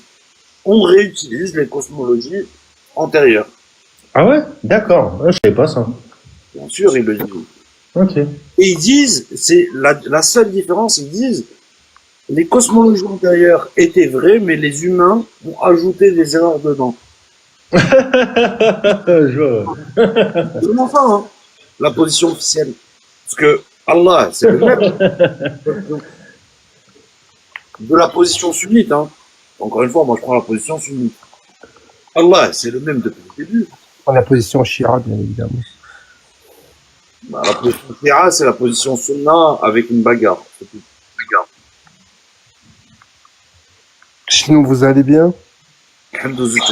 On réutilise les cosmologies antérieures. Ah ouais? D'accord. Je savais pas ça. Bien sûr, ils le disent. Ok. Et ils disent, c'est la seule différence, ils disent, les cosmologies antérieures étaient vraies, mais les humains ont ajouté des erreurs dedans. Je vois. C'est vraiment ça, hein, la position officielle. Parce que Allah, c'est le même. De la position sunnite, hein. Encore une fois, moi je prends la position sunnite. Allah, c'est le même depuis le début. Prends la position Shira, bien évidemment. Bah, la position Shira, c'est la position sunna avec une bagarre. C'est tout. Bagarre. Sinon, vous allez bien? Alhamdoulilah.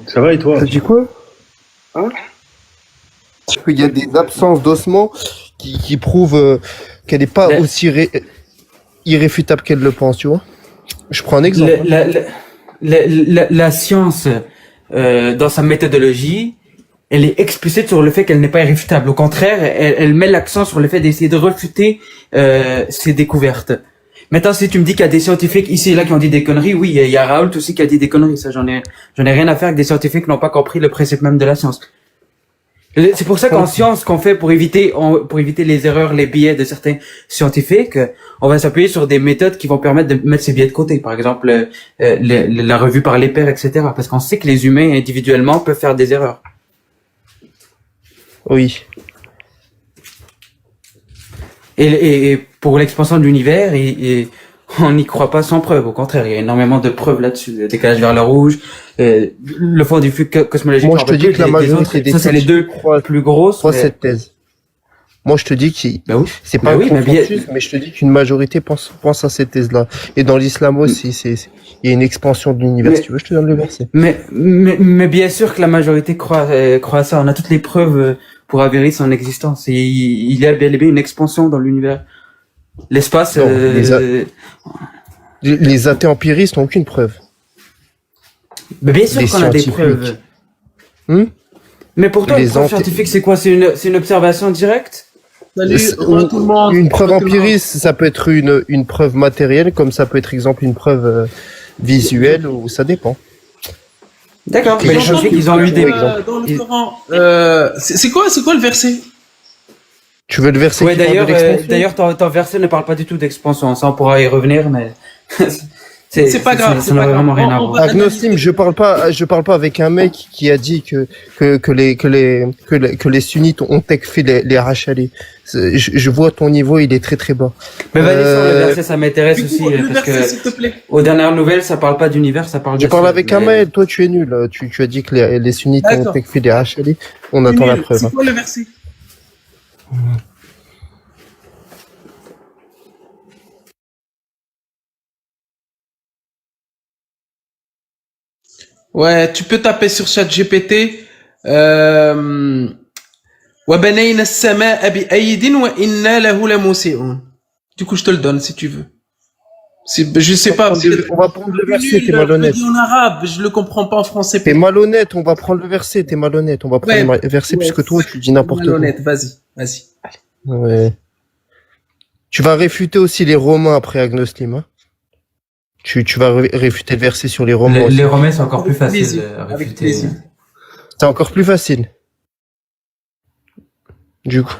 Ça va et toi? T'as dit quoi? Hein? Parce qu'il y a des absences d'ossements qui prouvent qu'elle n'est pas aussi irréfutable qu'elle le pense, tu vois. Je prends un exemple. La science, dans sa méthodologie, elle est explicite sur le fait qu'elle n'est pas irréfutable. Au contraire, elle met l'accent sur le fait d'essayer de refuter ses découvertes. Maintenant, si tu me dis qu'il y a des scientifiques ici et là qui ont dit des conneries, oui, il y a Raoult aussi qui a dit des conneries. Ça, j'en ai rien à faire avec des scientifiques qui n'ont pas compris le principe même de la science. C'est pour ça qu'en science, qu'on fait pour éviter les erreurs, les biais de certains scientifiques, on va s'appuyer sur des méthodes qui vont permettre de mettre ces biais de côté. Par exemple, la revue par les pairs, etc. Parce qu'on sait que les humains individuellement peuvent faire des erreurs. Oui. Et pour l'expansion de l'univers, on n'y croit pas sans preuve. Au contraire, il y a énormément de preuves là-dessus. Le décalage vers le rouge, le fond du flux cosmologique. Moi, je te dis que la majorité des ça, c'est les deux plus grosses. Croient cette thèse. Moi, je te dis que c'est pas un consensus, mais je te dis qu'une majorité pense à cette thèse-là. Et dans l'islam aussi, il y a une expansion de l'univers. Si tu veux, je te donne le verset. Mais bien sûr que la majorité croit à ça. On a toutes les preuves pour avérer son existence. Et il y a bel et bien une expansion dans l'univers. L'espace. Les athées empiristes n'ont aucune preuve. Mais bien sûr qu'on a des preuves. Mais pourtant, une preuve scientifique, c'est quoi? C'est une observation directe? Une preuve empiriste, ça peut être une preuve matérielle, comme ça peut être, exemple, une preuve visuelle, ou ça dépend. D'accord, mais les scientifiques, ils ont eu des... Dans le Coran, c'est quoi le verset? Tu veux le verset? Ouais, d'ailleurs, ton verset ne parle pas du tout d'expansion. Ça, on pourra y revenir, mais C'est pas grave, ça n'a vraiment rien à voir. Agnostim, je parle pas avec un mec qui a dit que les sunnites ont fait les rachalés. Je vois ton niveau, il est très très bas. Mais vas-y, sur le verset, ça m'intéresse aussi, parce que aux dernières nouvelles, ça parle pas d'univers, ça parle de... Je parle avec Amael, toi tu es nul. Tu as dit que les sunnites ont fait les rachalés. On attend la preuve. C'est quoi le verset? Ouais, tu peux taper sur ChatGPT. وَبَنَيْنَا السَّمَاءَ بِأَيْدٍ وَإِنَّا لَهُ لَمُوسِعُونَ. Du coup, je te le donne si tu veux. Je sais pas. On va prendre le verset, t'es malhonnête. Je le dis en arabe, je le comprends pas en français. T'es malhonnête, on va prendre le verset, t'es malhonnête. On va prendre le verset puisque toi tu dis n'importe quoi. Malhonnête, vas-y. Allez. Ouais. Tu vas réfuter aussi les Romains après Agnostim, hein. Tu vas réfuter le verset sur les Romains. Les Romains, c'est encore plus facile à réfuter. C'est encore plus facile. Du coup.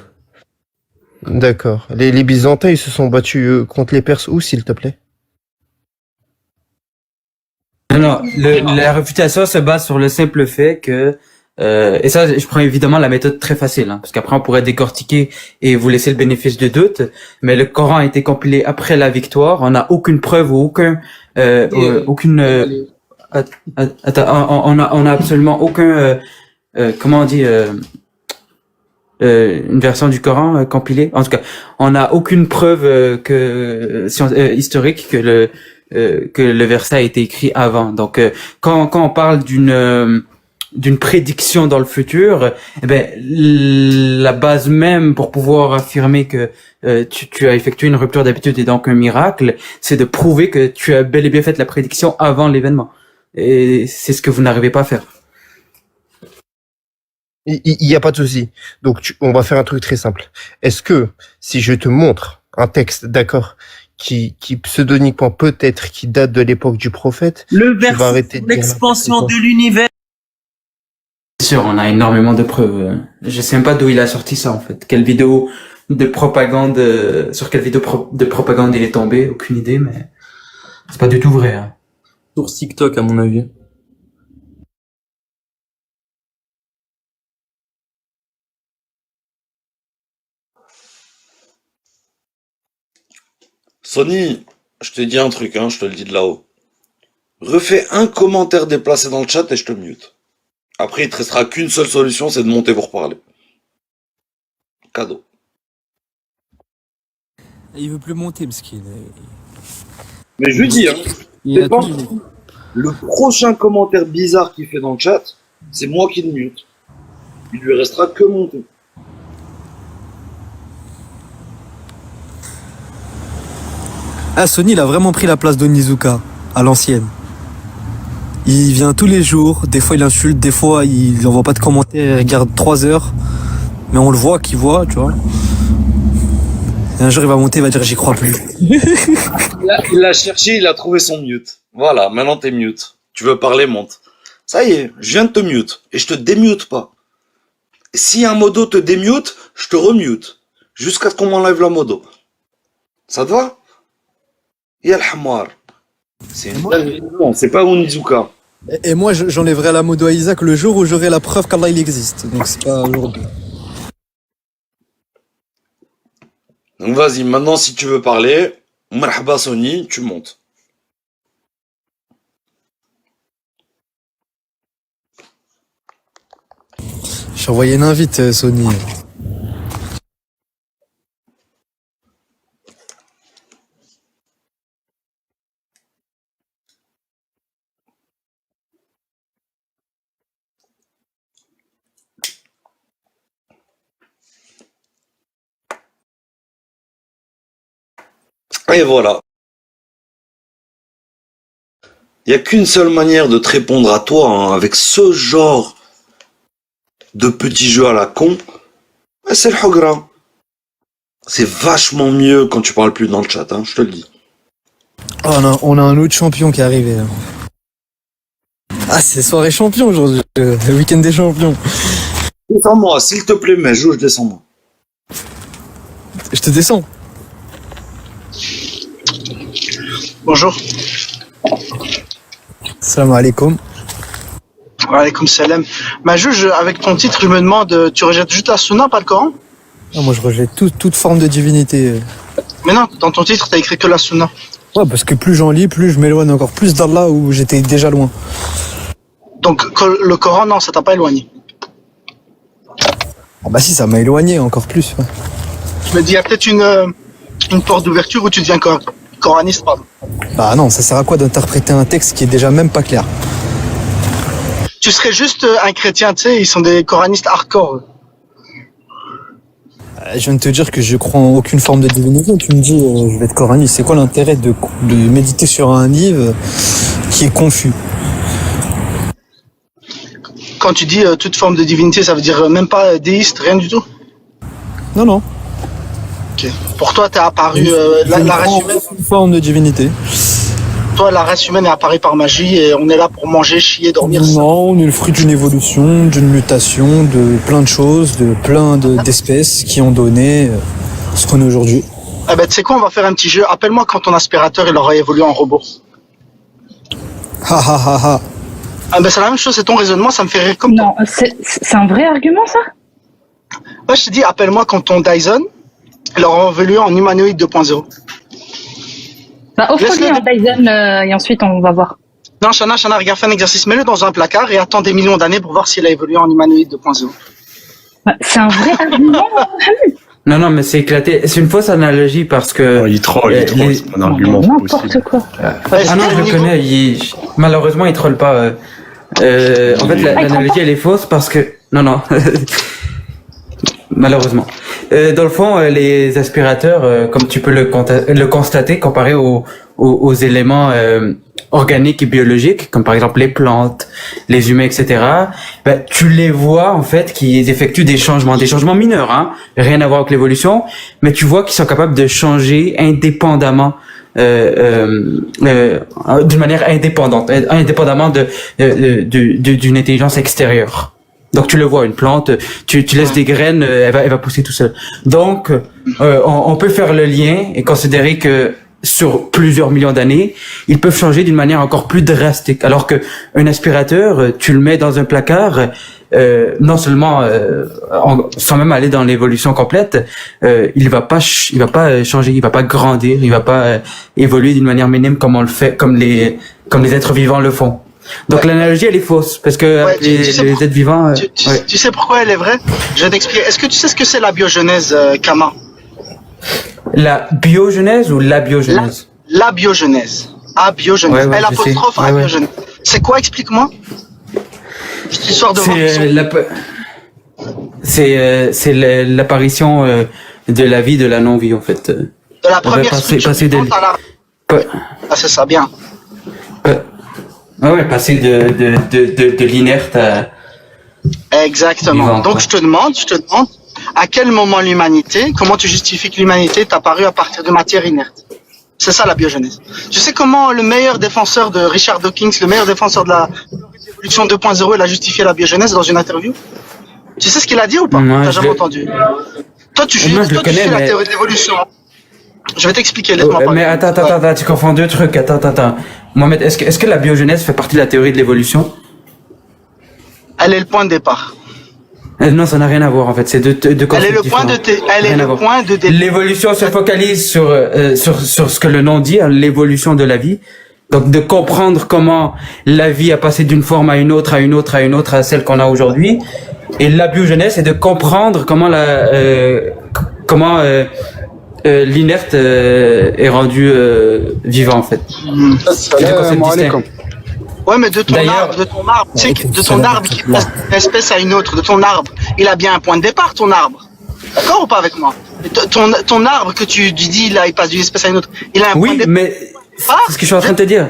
D'accord. Les Byzantins, ils se sont battus contre les Perses où, s'il te plaît? Non, la réfutation se base sur le simple fait que, et ça, je prends évidemment la méthode très facile, hein, parce qu'après on pourrait décortiquer et vous laisser le bénéfice du doute, mais le Coran a été compilé après la victoire, on n'a aucune preuve ou on a absolument aucun, comment on dit, une version du Coran compilée. En tout cas, on n'a aucune preuve historique que le verset a été écrit avant. Donc, quand on parle d'une prédiction dans le futur, eh ben la base même pour pouvoir affirmer que tu as effectué une rupture d'habitude et donc un miracle, c'est de prouver que tu as bel et bien fait la prédiction avant l'événement. Et c'est ce que vous n'arrivez pas à faire. Il y a pas de souci. Donc, on va faire un truc très simple. Est-ce que, si je te montre un texte, d'accord, qui pseudonyquement peut-être qui date de l'époque du prophète, le tu vas arrêter verset, de dire l'expansion de l'univers. Bien sûr, on a énormément de preuves. Je sais même pas d'où il a sorti ça, en fait. Quelle vidéo de propagande, sur quelle vidéo de propagande il est tombé, aucune idée, mais c'est pas du tout vrai, hein. Sur TikTok, à mon avis. Sony, je te dis un truc, hein, je te le dis de là-haut. Refais un commentaire déplacé dans le chat et je te mute. Après, il te restera qu'une seule solution, c'est de monter pour parler. Cadeau. Il veut plus monter, parce qu'il est... Mais je lui dis, hein, Il a pas tout... le prochain commentaire bizarre qu'il fait dans le chat, c'est moi qui le mute. Il lui restera que monter. Ah, Sony, il a vraiment pris la place d'Onizuka, à l'ancienne. Il vient tous les jours, des fois il insulte, des fois il envoie pas de commentaires, il regarde 3 heures. Mais on le voit qu'il voit, tu vois. Et un jour il va monter, il va dire j'y crois plus. Il l'a cherché, il a trouvé son mute. Voilà, maintenant t'es mute. Tu veux parler, monte. Ça y est, je viens de te mute. Et je te démute pas. Et si un modo te démute, je te remute. Jusqu'à ce qu'on m'enlève la modo. Ça te va? Y'a le hamar. C'est une dinguerie. Non, c'est pas Onizuka. Et moi j'enlèverai la modo à Isaac le jour où j'aurai la preuve qu'Allah il existe. Donc c'est pas aujourd'hui. Donc vas-y, maintenant si tu veux parler, marhaba Sony, tu montes. J'ai envoyé une invite, Sony. Et voilà. Il n'y a qu'une seule manière de te répondre à toi, hein, avec ce genre de petits jeux à la con, c'est le Hogra. C'est vachement mieux quand tu parles plus dans le chat, hein, je te le dis. Oh, on a un autre champion qui est arrivé. Ah, c'est soirée champion aujourd'hui, le week-end des champions. Descends-moi, s'il te plaît, mais je descends moi. Je te descends. Bonjour. Salam alaikum. Wa alaykoum salam. Ma juge, avec ton titre, je me demande, tu rejettes juste la sunna, pas le Coran? Ah, moi, je rejette toute forme de divinité. Mais non, dans ton titre, t'as écrit que la sunna. Ouais, parce que plus j'en lis, plus je m'éloigne encore plus d'Allah où j'étais déjà loin. Donc le Coran, non, ça t'a pas éloigné. Ah bah si, ça m'a éloigné encore plus. Ouais. Je me dis, il y a peut-être une porte d'ouverture où tu deviens coraniste, pardon. Bah non, ça sert à quoi d'interpréter un texte qui est déjà même pas clair? Tu serais juste un chrétien, tu sais, ils sont des coranistes hardcore. Je viens de te dire que je crois en aucune forme de divinité. Tu me dis, je vais être coraniste. C'est quoi l'intérêt de méditer sur un livre qui est confus? Quand tu dis toute forme de divinité, ça veut dire même pas déiste, rien du tout? Non, non. Ok. Pour toi, t'es apparu la race humaine. Une forme de divinité. Toi, la race humaine est apparue par magie et on est là pour manger, chier, dormir. Non, on est le fruit d'une évolution, d'une mutation, de plein de choses, de plein d'espèces qui ont donné ce qu'on est aujourd'hui. Ah ben, tu sais quoi, on va faire un petit jeu. Appelle-moi quand ton aspirateur il aura évolué en robot. Ha ha ha ha. Ah ben, c'est la même chose, c'est ton raisonnement, ça me fait rire comme Non, c'est un vrai argument, ça? Ouais, je te dis, appelle-moi quand ton Dyson il aura évolué en humanoïde 2.0. Bah, offre-lui un Dyson et ensuite on va voir. Non, Shana, regarde, fais un exercice, mets-le dans un placard et attends des millions d'années pour voir s'il a évolué en humanoïde 2.0. Bah, c'est un vrai argument. Non, mais c'est éclaté. C'est une fausse analogie parce que. Il troll, c'est pas un argument. N'importe quoi. Ah non, je le connais. Malheureusement, il troll pas. En fait, l'analogie, elle est fausse parce que. Non. Malheureusement. Dans le fond, les aspirateurs, comme tu peux le constater, comparé aux éléments organiques et biologiques, comme par exemple les plantes, les humains, etc. Ben, tu les vois en fait qu'ils effectuent des changements mineurs, hein, rien à voir avec l'évolution, mais tu vois qu'ils sont capables de changer indépendamment. D'une manière indépendamment d'une intelligence extérieure. Donc tu le vois, une plante, tu laisses des graines, elle va pousser tout seul. Donc on peut faire le lien et considérer que sur plusieurs millions d'années, ils peuvent changer d'une manière encore plus drastique. Alors que un aspirateur, tu le mets dans un placard, non seulement sans même aller dans l'évolution complète, il va pas changer, il va pas grandir, il va pas évoluer d'une manière minime comme on le fait, comme les êtres vivants le font. Donc l'analogie elle est fausse parce que les êtres vivants. Tu sais pourquoi elle est vraie? Je vais t'expliquer. Est-ce que tu sais ce que c'est la biogenèse, Kama? La biogenèse ou la biogenèse? La biogenèse. Abiogenèse. Elle apostrophe abiogenèse. C'est quoi? Explique-moi. Histoire de c'est l'apparition de la vie, de la non-vie en fait. De la première structure vivante à la. Ah, c'est ça, bien. Passer de l'inerte à. Exactement. Vivant, donc je te demande, à quel moment comment tu justifies que l'humanité est apparue à partir de matière inerte? C'est ça la biogenèse. Tu sais comment le meilleur défenseur de Richard Dawkins, le meilleur défenseur de la évolution 2.0, il a justifié la biogenèse dans une interview? Tu sais ce qu'il a dit ou pas? T'as jamais entendu? Toi tu fais la théorie de l'évolution. Je vais t'expliquer, laisse-moi parler. Mais attends, tu confonds deux trucs. Attends. Mohamed, est-ce que la biogenèse fait partie de la théorie de l'évolution? Elle est le point de départ. Non, ça n'a rien à voir en fait. C'est deux concepts Elle est le point de départ. L'évolution se focalise sur ce que le nom dit, hein, l'évolution de la vie. Donc de comprendre comment la vie a passé d'une forme à une autre, à celle qu'on a aujourd'hui. Et la biogenèse, c'est de comprendre comment l'inerte est rendu vivant en fait. C'est deux concepts distincts. Ouais, mais de ton arbre qui passe d'une espèce à une autre, de ton arbre, il a bien un point de départ, ton arbre. D'accord ou pas avec moi? Ton arbre que tu dis là, il passe d'une espèce à une autre, il a un point de départ. Oui, mais c'est ce que je suis en train de te dire.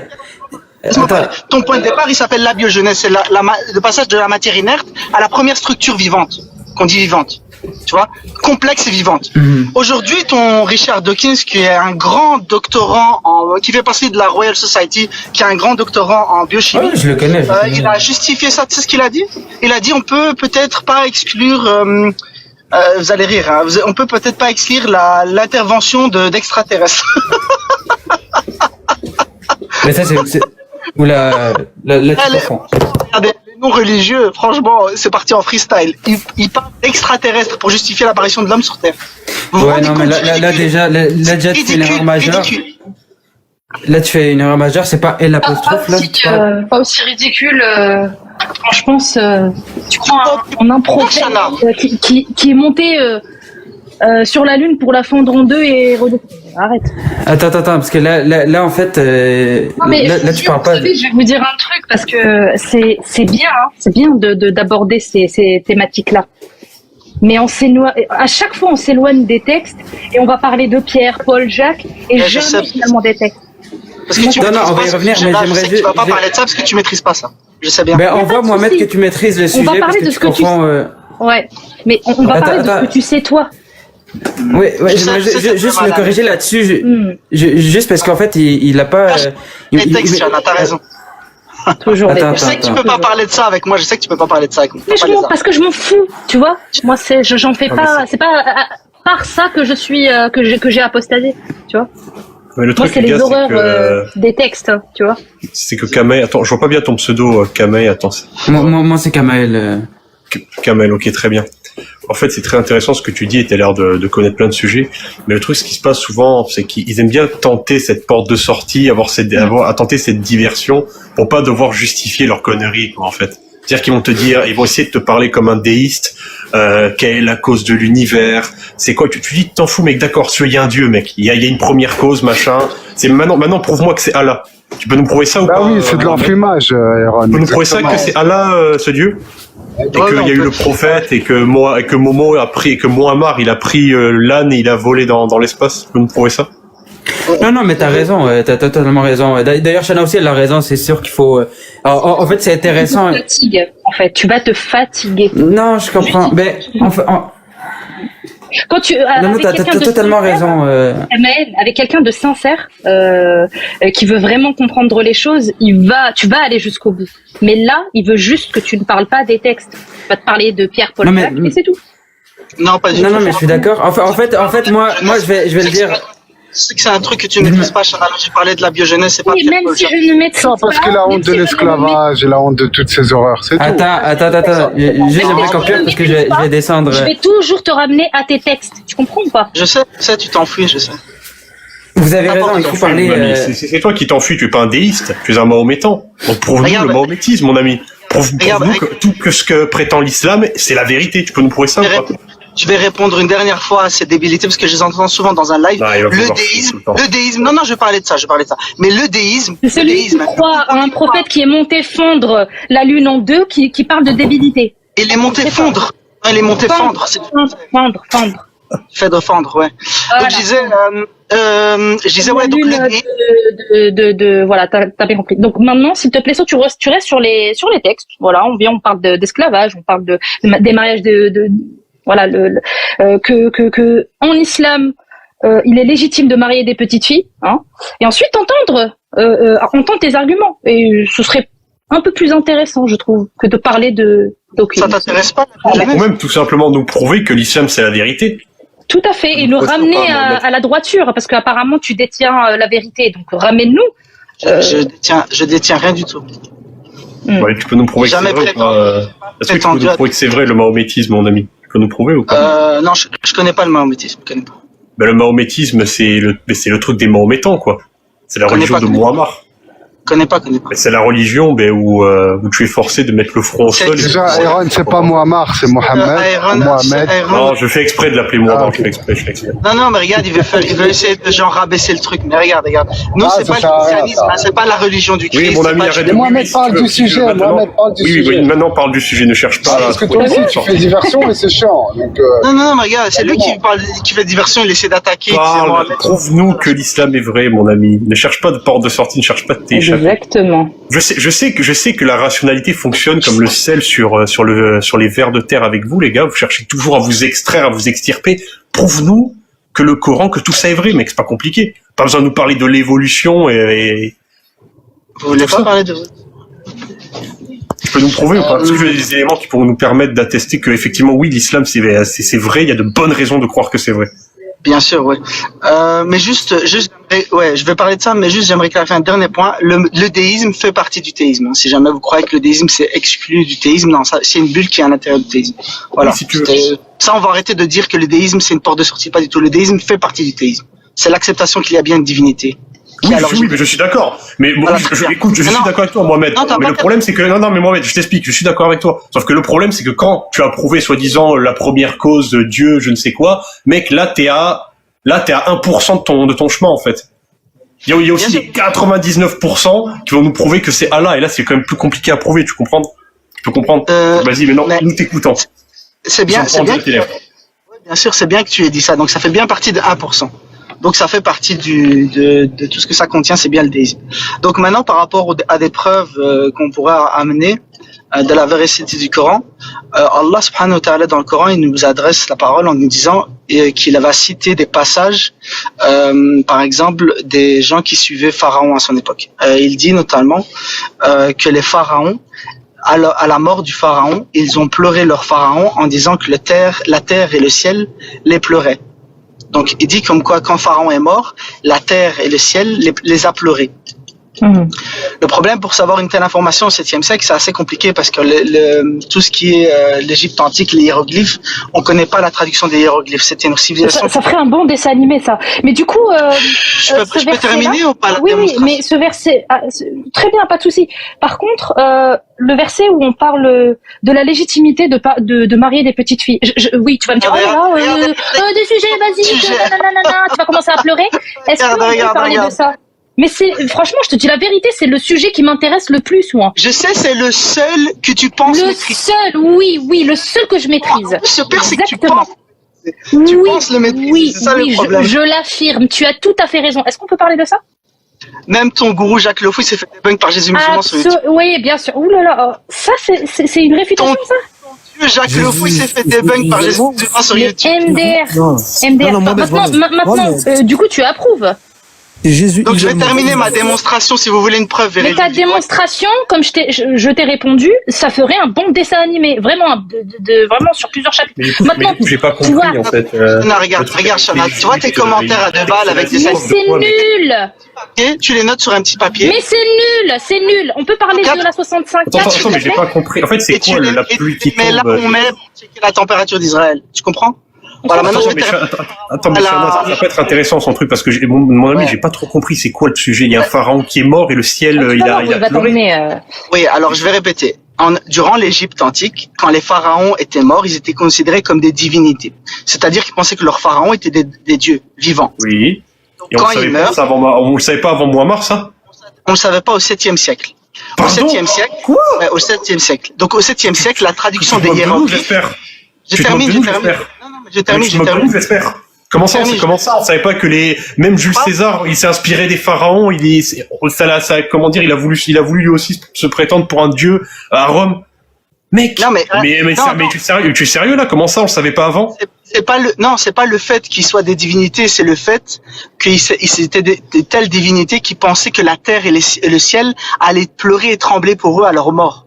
Ton point de départ, il s'appelle la biogenèse, c'est le passage de la matière inerte à la première structure vivante, qu'on dit vivante. Tu vois, complexe et vivante. Aujourd'hui, ton Richard Dawkins, qui est un grand doctorant qui fait partie de la Royal Society, qui est un grand doctorant en biochimie, je le connais. Il a justifié ça. Tu sais ce qu'il a dit? Il a dit on peut peut-être pas exclure. Vous allez rire. Hein, on peut peut-être pas exclure l'intervention d'extraterrestres. Mais ça, c'est... Oula, là, tu confonds. Regardez, les noms religieux, franchement, c'est parti en freestyle. Ils parlent d'extraterrestres pour justifier l'apparition de l'homme sur Terre. Ouais, non, mais là, déjà, tu fais une erreur majeure. Là, tu fais une erreur majeure, c'est pas L apostrophe, là. Pas aussi ridicule. Franchement, tu crois en un prophète qui est monté sur la Lune pour la fendre en deux et redescendre. Arrête. Attends, parce que là en fait, Non, mais là tu parles pas. Je vais vous dire un truc parce que c'est bien, c'est bien d'aborder ces thématiques-là. Mais à chaque fois, on s'éloigne des textes et on va parler de Pierre, Paul, Jacques et jamais finalement des textes. Parce que tu on va y revenir, mais j'aimerais tu vas pas parler de ça parce que tu maîtrises pas ça. Je sais bien. Ben, on voit, Mohamed, que tu maîtrises le sujet. On va parler de ce que tu sais. Ouais, mais on va parler de ce que tu sais, toi. Oui, j'aimerais juste me corriger là-dessus. Juste parce qu'en fait, il a pas. Les textes, t'as raison. Toujours. Je sais que tu peux pas parler de ça avec moi. Je sais que tu peux pas parler de ça avec moi. Mais parce que je m'en fous, tu vois. Moi, j'en fais pas. C'est pas par ça que je suis que j'ai apostasé, tu vois. Mais le truc, moi, c'est les horreurs des textes, hein, tu vois. C'est que Kamel, attends, je vois pas bien ton pseudo, Kamel, attends. Moi, c'est Kamel. Kamel, ok, très bien. En fait, c'est très intéressant ce que tu dis et t'as l'air de connaître plein de sujets. Mais le truc, ce qui se passe souvent, c'est qu'ils aiment bien tenter cette porte de sortie, à tenter cette diversion pour pas devoir justifier leur connerie, en fait. C'est-à-dire qu'ils vont te dire, ils vont essayer de te parler comme un déiste, quelle est la cause de l'univers, c'est quoi, tu dis, t'en fous, mec, d'accord, il y a un dieu, mec, il y a une première cause, machin, c'est maintenant, prouve-moi que c'est Allah. Tu peux nous prouver ça ou pas? Ah oui, c'est de l'enfumage, Aaron. Tu peux nous prouver ça que c'est Allah, ce dieu? Et qu'il y a eu le prophète, et que Momo a pris, et que Muammar, il a pris l'âne et il a volé dans l'espace. Tu peux nous prouver ça? Non, mais t'as raison, t'as totalement raison. D'ailleurs, Chana aussi, elle a raison, c'est sûr qu'il faut... En fait, c'est intéressant... Tu te fatigues, en fait, tu vas te fatiguer. Non, je comprends, mais... Quand tu... Non, t'as totalement raison. Avec quelqu'un de sincère, qui veut vraiment comprendre les choses, tu vas aller jusqu'au bout. Mais là, il veut juste que tu ne parles pas des textes. Il va te parler de Pierre, Paul, Jacques, et c'est tout. Non, pas du tout. Non, mais je suis d'accord. En fait, moi, je vais le dire... C'est que c'est un truc que tu ne maîtrises pas, Chana. J'ai parlé de la biogénèse, c'est pas oui, même si je ne maîtrise pas. Parce que la honte de l'esclavage et la honte de toutes ces horreurs, c'est tout. Attends. J'aimerais conclure parce que je vais descendre. Je vais toujours te ramener à tes textes. Tu comprends ou pas? Je sais, tu t'enfuis, je sais. Vous avez raison, il faut parler... C'est toi qui t'enfuis, tu es pas un déiste, tu es un mahométan. Donc prouve-nous le mahométisme, mon ami. Prouve-nous que tout ce que prétend l'islam, c'est la vérité. Tu peux nous prouver ça ou pas? Je vais répondre une dernière fois à ces débilités parce que je les entends souvent dans un live. Le déisme. Non, je vais parler de ça. Mais le déisme. C'est celui qui croit à un prophète qui est monté fondre la lune en deux, qui parle de débilité. Il est monté fondre. Il est monté fendre. Fendre. Fait de fendre, ouais. Voilà. Donc je disais, ouais, donc voilà, t'as bien compris. Donc maintenant, s'il te plaît, tu restes sur les textes. Voilà, on parle d'esclavage, on parle des mariages voilà, que en islam, il est légitime de marier des petites filles, hein, et ensuite entendre tes arguments. Et ce serait un peu plus intéressant, je trouve, que de parler d'aucune. Ça t'intéresse pas? Ou même tout simplement nous prouver que l'islam c'est la vérité. Tout à fait, et le ramener à la droiture, parce qu'apparemment tu détiens la vérité, donc ramène-nous. Je détiens rien du tout. Ouais, tu peux nous prouver que c'est vrai ou pas? Est-ce que tu peux nous prouver que c'est vrai le mahométisme, mon ami? Tu peux nous prouver ou pas? Non, je connais pas le mahométisme. Je connais pas. Ben, le mahométisme, c'est le truc des mahométans, quoi. C'est la religion de Muammar. Connais pas. C'est la religion où tu es forcé de mettre le front au sol. Déjà, Aaron, c'est pas Muammar, c'est Mohamed. Mohamed. Non, je fais exprès de l'appeler Muammar, je fais exprès. Non, mais regarde, il veut essayer de genre rabaisser le truc. Mais regarde. Nous, c'est pas le christianisme, c'est pas la religion du Christ. Oui, mon ami, arrête de... Mohamed parle du sujet, Oui, maintenant parle du sujet, ne cherche pas. Parce que toi aussi, tu fais diversion et c'est chiant. Non, mais regarde, c'est lui qui fait diversion, il essaie d'attaquer. Prouve-nous que l'islam est vrai, mon ami. Ne cherche pas de porte de sortie, ne cherche pas de t'échapper. Exactement. Je sais que la rationalité fonctionne comme le sel sur les vers de terre avec vous, les gars. Vous cherchez toujours à vous extraire, à vous extirper. Prouve-nous que le Coran, que tout ça est vrai, mec. C'est pas compliqué. Pas besoin de nous parler de l'évolution et... Vous voulez pas parler de... Tu peux nous prouver ou pas? Parce que j'ai des éléments qui pourront nous permettre d'attester que effectivement, oui, l'islam c'est vrai. Il y a de bonnes raisons de croire que c'est vrai. Bien sûr, ouais. Mais juste, ouais, je vais parler de ça, mais juste, j'aimerais clarifier un dernier point. Le déisme fait partie du théisme. Si jamais vous croyez que le déisme c'est exclu du théisme, non, ça, c'est une bulle qui est à l'intérieur du théisme. Voilà. Oui, si tu veux. Ça, on va arrêter de dire que le déisme c'est une porte de sortie, pas du tout. Le déisme fait partie du théisme. C'est l'acceptation qu'il y a bien une divinité. Oui, mais je suis d'accord. Mais Voilà, écoute, je suis d'accord avec toi, Mohamed. Non, t'as Mais pas le problème, c'est que mais Mohamed, je t'explique. Je suis d'accord avec toi. Sauf que le problème, c'est que quand tu as prouvé soi-disant la première cause, Dieu, je ne sais quoi, mec, là, t'es à 1% de ton chemin, en fait. Il y a aussi les 99% qui vont nous prouver que c'est Allah. Et là, c'est quand même plus compliqué à prouver. Tu comprends? Tu peux comprendre? Vas-y, mais non, nous t'écoutons. C'est bien sûr, c'est bien que tu aies dit ça. Donc, ça fait bien partie de 1%. Donc ça fait partie de tout ce que ça contient, c'est bien le déisme. Donc maintenant, par rapport à des preuves qu'on pourrait amener de la véracité du Coran, Allah subhanahu wa ta'ala dans le Coran, il nous adresse la parole en nous disant qu'il va citer des passages, par exemple, des gens qui suivaient Pharaon à son époque. Il dit notamment que les pharaons, à la mort du pharaon, ils ont pleuré leur pharaon en disant que la terre et le ciel les pleuraient. Donc, il dit comme quoi, quand Pharaon est mort, la terre et le ciel les a pleurés. Le problème pour savoir une telle information au 7e siècle, c'est assez compliqué parce que tout ce qui est l'Égypte antique, les hiéroglyphes, on connaît pas la traduction des hiéroglyphes. C'était une civilisation. Ça ferait un bon dessin animé, ça. Mais du coup, je peux terminer ou pas la démonstration ? Oui, mais ce verset, très bien, pas de souci. Par contre, le verset où on parle de la légitimité de marier des petites filles. Oui, tu vas me dire, des sujets basiques, tu vas commencer à pleurer. Est-ce qu'on peut parler de ça ? Mais franchement, je te dis la vérité, c'est le sujet qui m'intéresse le plus, moi. Je sais, c'est le seul que tu penses maîtriser. Oui, le seul que je maîtrise. Ce pire, c'est que tu penses. Tu penses le maîtriser, c'est ça le problème. Je l'affirme, tu as tout à fait raison. Est-ce qu'on peut parler de ça? Même ton gourou Jacques Lefou s'est fait débunk par Jésus musulman sur YouTube. Oui, bien sûr. Ouh là là, ça c'est une réfutation, ça? Dieu, Jacques Lefou s'est fait débunk par Jésus musulman sur YouTube. MDR. Maintenant, du coup, tu approuves. Donc je vais terminer ma démonstration si vous voulez une preuve véridique. Mais ta démonstration, comme je t'ai répondu, ça ferait un bon dessin animé, vraiment, vraiment sur plusieurs chapitres. Mais écoute, j'ai pas compris en fait. Non, regarde, Shana, tu vois tes commentaires à 2 balles avec des Mais c'est nul. Tu les notes sur un petit papier. Mais c'est nul. On peut parler de la 65. Attends, mais j'ai pas compris. En fait, c'est quoi la pluie qui tombe? Mais là, on met pour checker la température d'Israël. Tu comprends? Voilà, maintenant je vais Attends, mais ça peut être intéressant son truc parce que mon ami, j'ai pas trop compris c'est quoi le sujet. Il y a un pharaon qui est mort et le ciel, il a pleuré. Oui, alors je vais répéter. Durant l'Égypte antique, quand les pharaons étaient morts, ils étaient considérés comme des divinités. C'est-à-dire qu'ils pensaient que leurs pharaons étaient des dieux vivants. Oui. Donc, et quand ils meurent, on le savait pas avant Muammar, ça? On le savait pas au 7e siècle. Pardon? Au 7e siècle. Quoi? Ouais, au 7e siècle. Donc au 7e siècle, la traduction des hiéroglyphes. Je termine. J'espère. Comment ça, on savait pas que même Jules César, il s'est inspiré des pharaons, comment dire, il a voulu lui aussi se prétendre pour un dieu à Rome. Mec, tu es sérieux là? Comment ça, on le savait pas avant? C'est pas le fait qu'ils soient des divinités, c'est le fait qu'ils étaient des telles divinités qui pensaient que la terre et le ciel allaient pleurer et trembler pour eux à leur mort.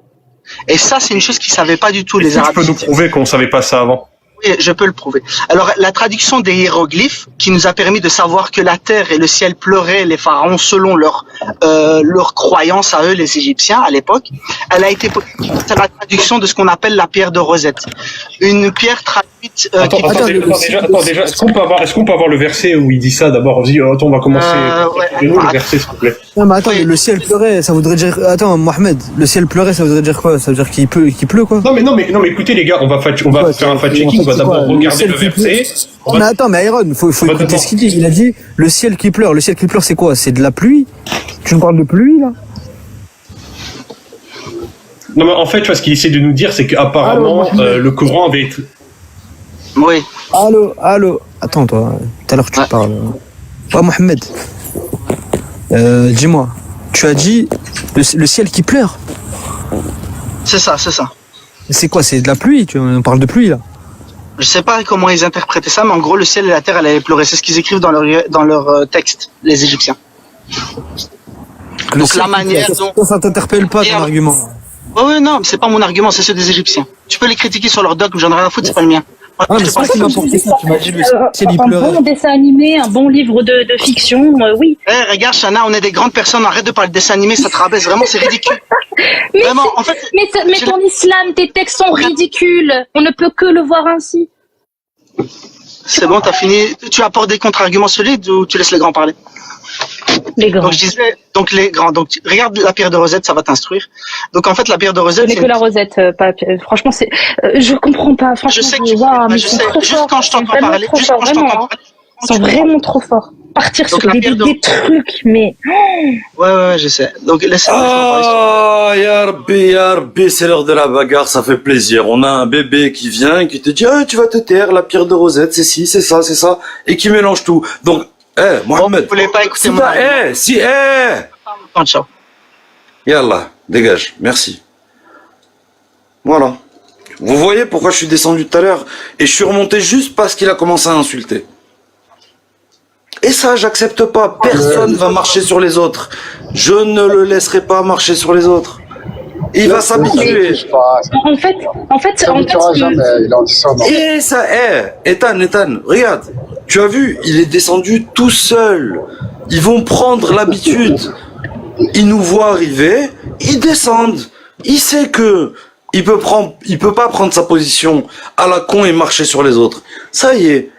Et ça, c'est une chose qu'ils savaient pas du tout, les Arabes. Tu peux nous prouver qu'on savait pas ça avant? Oui, je peux le prouver. Alors, la traduction des hiéroglyphes, qui nous a permis de savoir que la terre et le ciel pleuraient les pharaons selon leur croyance à eux, les Égyptiens, à l'époque, c'est la traduction de ce qu'on appelle la pierre de Rosette. Une pierre traduite... Attends, déjà, est-ce qu'on peut avoir le verset où il dit ça d'abord? Attends, on va commencer. Le verset, s'il vous plaît. Non, mais attends, le ciel pleurait, ça voudrait dire... Attends, Mohamed, le ciel pleurait, ça voudrait dire quoi? Ça veut dire qu'il pleut, quoi? Non, mais écoutez, les gars, on va faire un fact-checking. On va d'abord regarder le verset. Mais attends, mais Iron, faut écouter ce qu'il dit. Il a dit le ciel qui pleure. Le ciel qui pleure, c'est quoi? C'est de la pluie? Tu nous parles de pluie, là? Non, mais en fait, tu vois, ce qu'il essaie de nous dire, c'est qu'apparemment, le Coran avait été... Oui. Allô. Attends, toi. Tout à l'heure, tu parles. Ouais, Mohamed. Dis-moi. Tu as dit le ciel qui pleure? C'est ça. C'est quoi? C'est de la pluie? On parle de pluie, là? Je sais pas comment ils interprétaient ça, mais en gros, le ciel et la terre, elle allait pleurer. C'est ce qu'ils écrivent dans leur texte, les Égyptiens. Donc la manière dont... Ça t'interpelle pas, ton argument? Oui, non, c'est pas mon argument, c'est ceux des Égyptiens. Tu peux les critiquer sur leur dogme, j'en ai rien à foutre, c'est pas le mien. Ah, mais c'est toi qui m'as apporté ça. Tu m'as dit le ciel, il Un pleurait. bon dessin animé, un bon livre de fiction, oui. Eh, regarde, Chana, on est des grandes personnes, arrête de parler de dessin animé, ça te rabaisse, vraiment, c'est ridicule. Mais, Vraiment, en fait, mais ton islam, tes textes sont ridicules. On ne peut que le voir ainsi. c'est bon, t'as fini. Tu apportes des contre-arguments solides ou tu laisses les grands parler? Les grands. Donc, je disais, donc les grands. Donc, regarde la pierre de Rosette, ça va t'instruire. Donc, en fait, la pierre de Je Rosette, connais c'est que la Rosette, pas, franchement, c'est, je comprends pas, franchement. Je sais que waouh, mais je ils sont sais, trop juste forts, quand je t'entends ils sont vraiment parler, trop juste forts, quand je vraiment, t'entends hein. parler, Ils sont vraiment trop forts. Partir Donc, sur la des, pierre de- des trucs, mais, Ouais, je sais. Donc, laisse-moi parler. Ah, ya Rabbi, c'est l'heure de la bagarre, ça fait plaisir. On a un bébé qui vient et qui te dit, ah, tu vas te taire, la pierre de Rosette, c'est ci, c'est ça, et qui mélange tout. Donc, Mohamed. Vous voulez pas écouter si mon argument. Ciao. Yallah, dégage, merci. Voilà. Vous voyez pourquoi je suis descendu tout à l'heure et je suis remonté juste parce qu'il a commencé à insulter. Et ça, j'accepte pas. Personne va marcher sur les autres. Je ne le laisserai pas marcher sur les autres. Il va s'habituer. en fait, Il en dit ça, non. Et ça, Ethan, regarde. Tu as vu, il est descendu tout seul. Ils vont prendre l'habitude. Ils nous voient arriver, ils descendent. Il sait que il peut pas prendre sa position à la con et marcher sur les autres. Ça y est.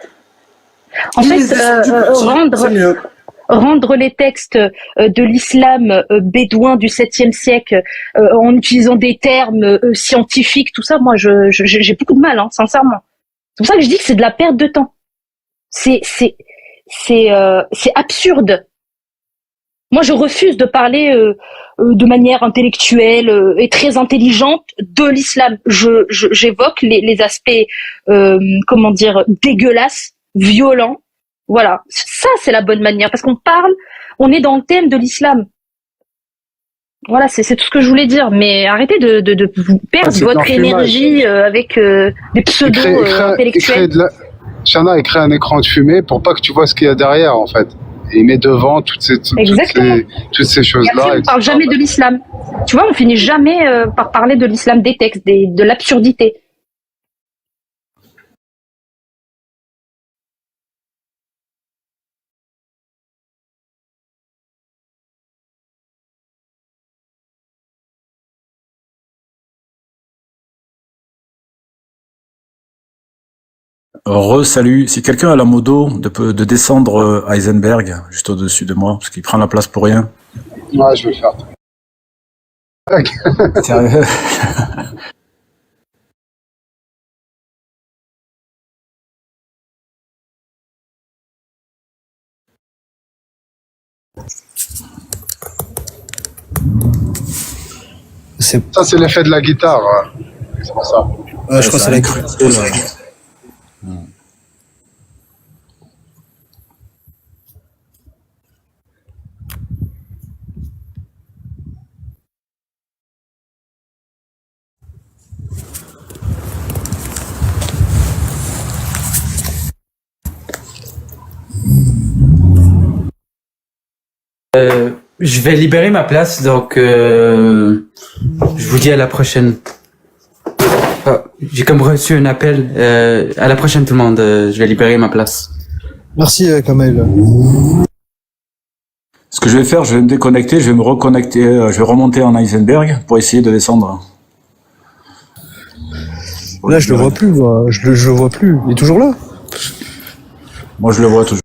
En fait, rendre les textes de l'islam bédouin du 7e siècle en utilisant des termes scientifiques, tout ça, moi, j'ai beaucoup de mal, hein, sincèrement. C'est pour ça que je dis que c'est de la perte de temps. C'est absurde. Moi, je refuse de parler de manière intellectuelle et très intelligente de l'islam. J'évoque les aspects, comment dire, dégueulasses, violents. Voilà, ça c'est la bonne manière parce qu'on parle, on est dans le thème de l'islam. Voilà, c'est tout ce que je voulais dire. Mais arrêtez de perdre votre énergie avec des pseudo-intellectuels. Chana, il crée un écran de fumée pour pas que tu vois ce qu'il y a derrière, en fait. Et il met devant toutes ces choses-là. On ne parle jamais de l'islam. Tu vois, on finit jamais par parler de l'islam, des textes, de l'absurdité. Salut. Si quelqu'un a la modo de descendre Heisenberg juste au-dessus de moi, parce qu'il prend la place pour rien. Ouais, je vais le faire. Sérieux. Ça, c'est l'effet de la guitare. C'est pour ça. Je crois que c'est la cru. Je vais libérer ma place, donc je vous dis à la prochaine. J'ai comme reçu un appel. À la prochaine tout le monde, je vais libérer ma place. Merci Kamel. Ce que je vais faire, je vais me déconnecter, je vais me reconnecter, je vais remonter en Heisenberg pour essayer de descendre. Là, je le vois plus, moi. Je le vois plus. Il est toujours là. Moi, je le vois toujours.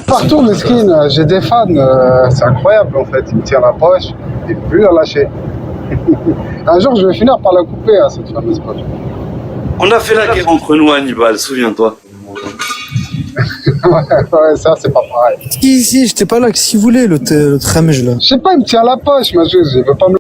Partout, mesquine, j'ai des fans, c'est incroyable en fait. Il me tient la poche, il ne peut plus la lâcher. Un jour, je vais finir par la couper, hein, cette fameuse poche. On a fait la guerre entre nous, Hannibal, souviens-toi. Ouais, ça, c'est pas pareil. Si, j'étais pas là. Qu'est-ce qu'il voulait, le tramège, là? Je sais pas, il me tient la poche, ma chose, il veut pas me.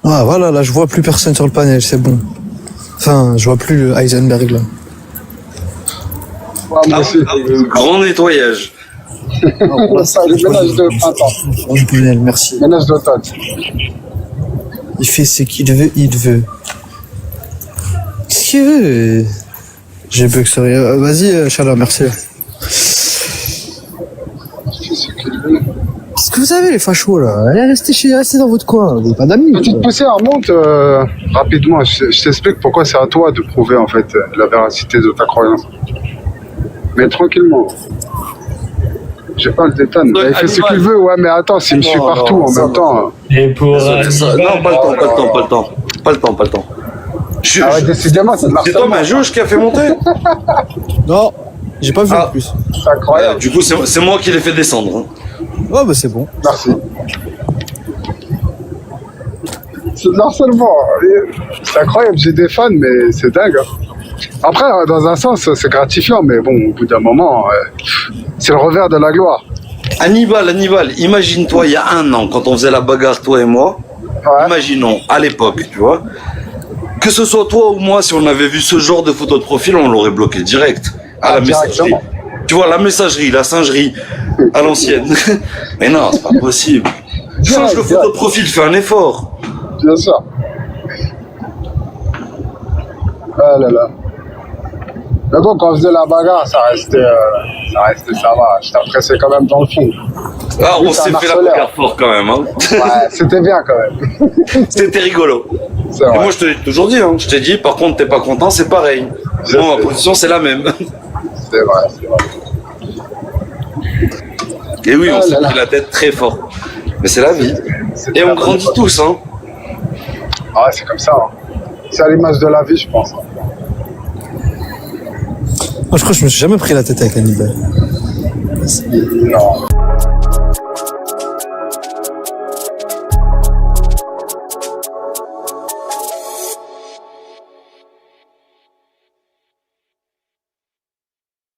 Ah, voilà, là, je vois plus personne sur le panel, c'est bon. Enfin, je vois plus le Heisenberg, là. Le grand nettoyage. Ça, le ménage de printemps. Lionel, merci. Ménage d'automne. Il fait ce qu'il veut, il veut. Qu'est-ce qu'il veut? J'ai bug, sorry. Vas-y, Chala, merci. Qu'est-ce que vous avez, les fachos, là? Allez, restez dans votre coin. Vous n'avez pas d'amis. Petite poussière, monte rapidement. Je t'explique pourquoi c'est à toi de prouver, en fait, la véracité de ta croyance. Mais tranquillement. J'ai pas le détane. Il fait ce qu'il veut, ouais, mais attends, s'il me suit partout en même temps. Et pour. Non, pas le temps. Ah ouais, décidément, c'est de C'est toi, ma jauge qui a fait monter? Non, j'ai pas vu en plus. C'est incroyable. Du coup, c'est moi qui l'ai fait descendre. Hein. Oh, bah c'est bon. Merci. C'est de l'harcèlement. C'est incroyable, j'ai des fans, mais c'est dingue. Hein. Après, dans un sens, c'est gratifiant, mais bon, au bout d'un moment, c'est le revers de la gloire. Hannibal, imagine-toi, il y a 1 an, quand on faisait la bagarre, toi et moi, imaginons, à l'époque, tu vois, que ce soit toi ou moi, si on avait vu ce genre de photo de profil, on l'aurait bloqué direct, à la messagerie. Tu vois, la messagerie, la singerie, à l'ancienne. Mais non, c'est pas possible. Change de photo de profil, fais un effort. Bien sûr. Ah là là. Mais bon, quand on faisait la bagarre, ça restait, ça va. Je t'appréciais quand même dans le fond. Ah, on s'est fait la bagarre fort quand même, hein. Ouais, c'était bien quand même. C'était rigolo. C'est vrai. Et moi, je te l'ai toujours dit, hein. Je t'ai dit, par contre, t'es pas content, c'est pareil. Moi, ma position, c'est la même. C'est vrai, c'est vrai. Et oui, on s'est pris la tête très fort. Mais c'est la vie. Et on grandit tous, hein. Ah, c'est comme ça. Hein. C'est à l'image de la vie, je pense. Moi, je crois que je me suis jamais pris la tête avec Hannibal. Non.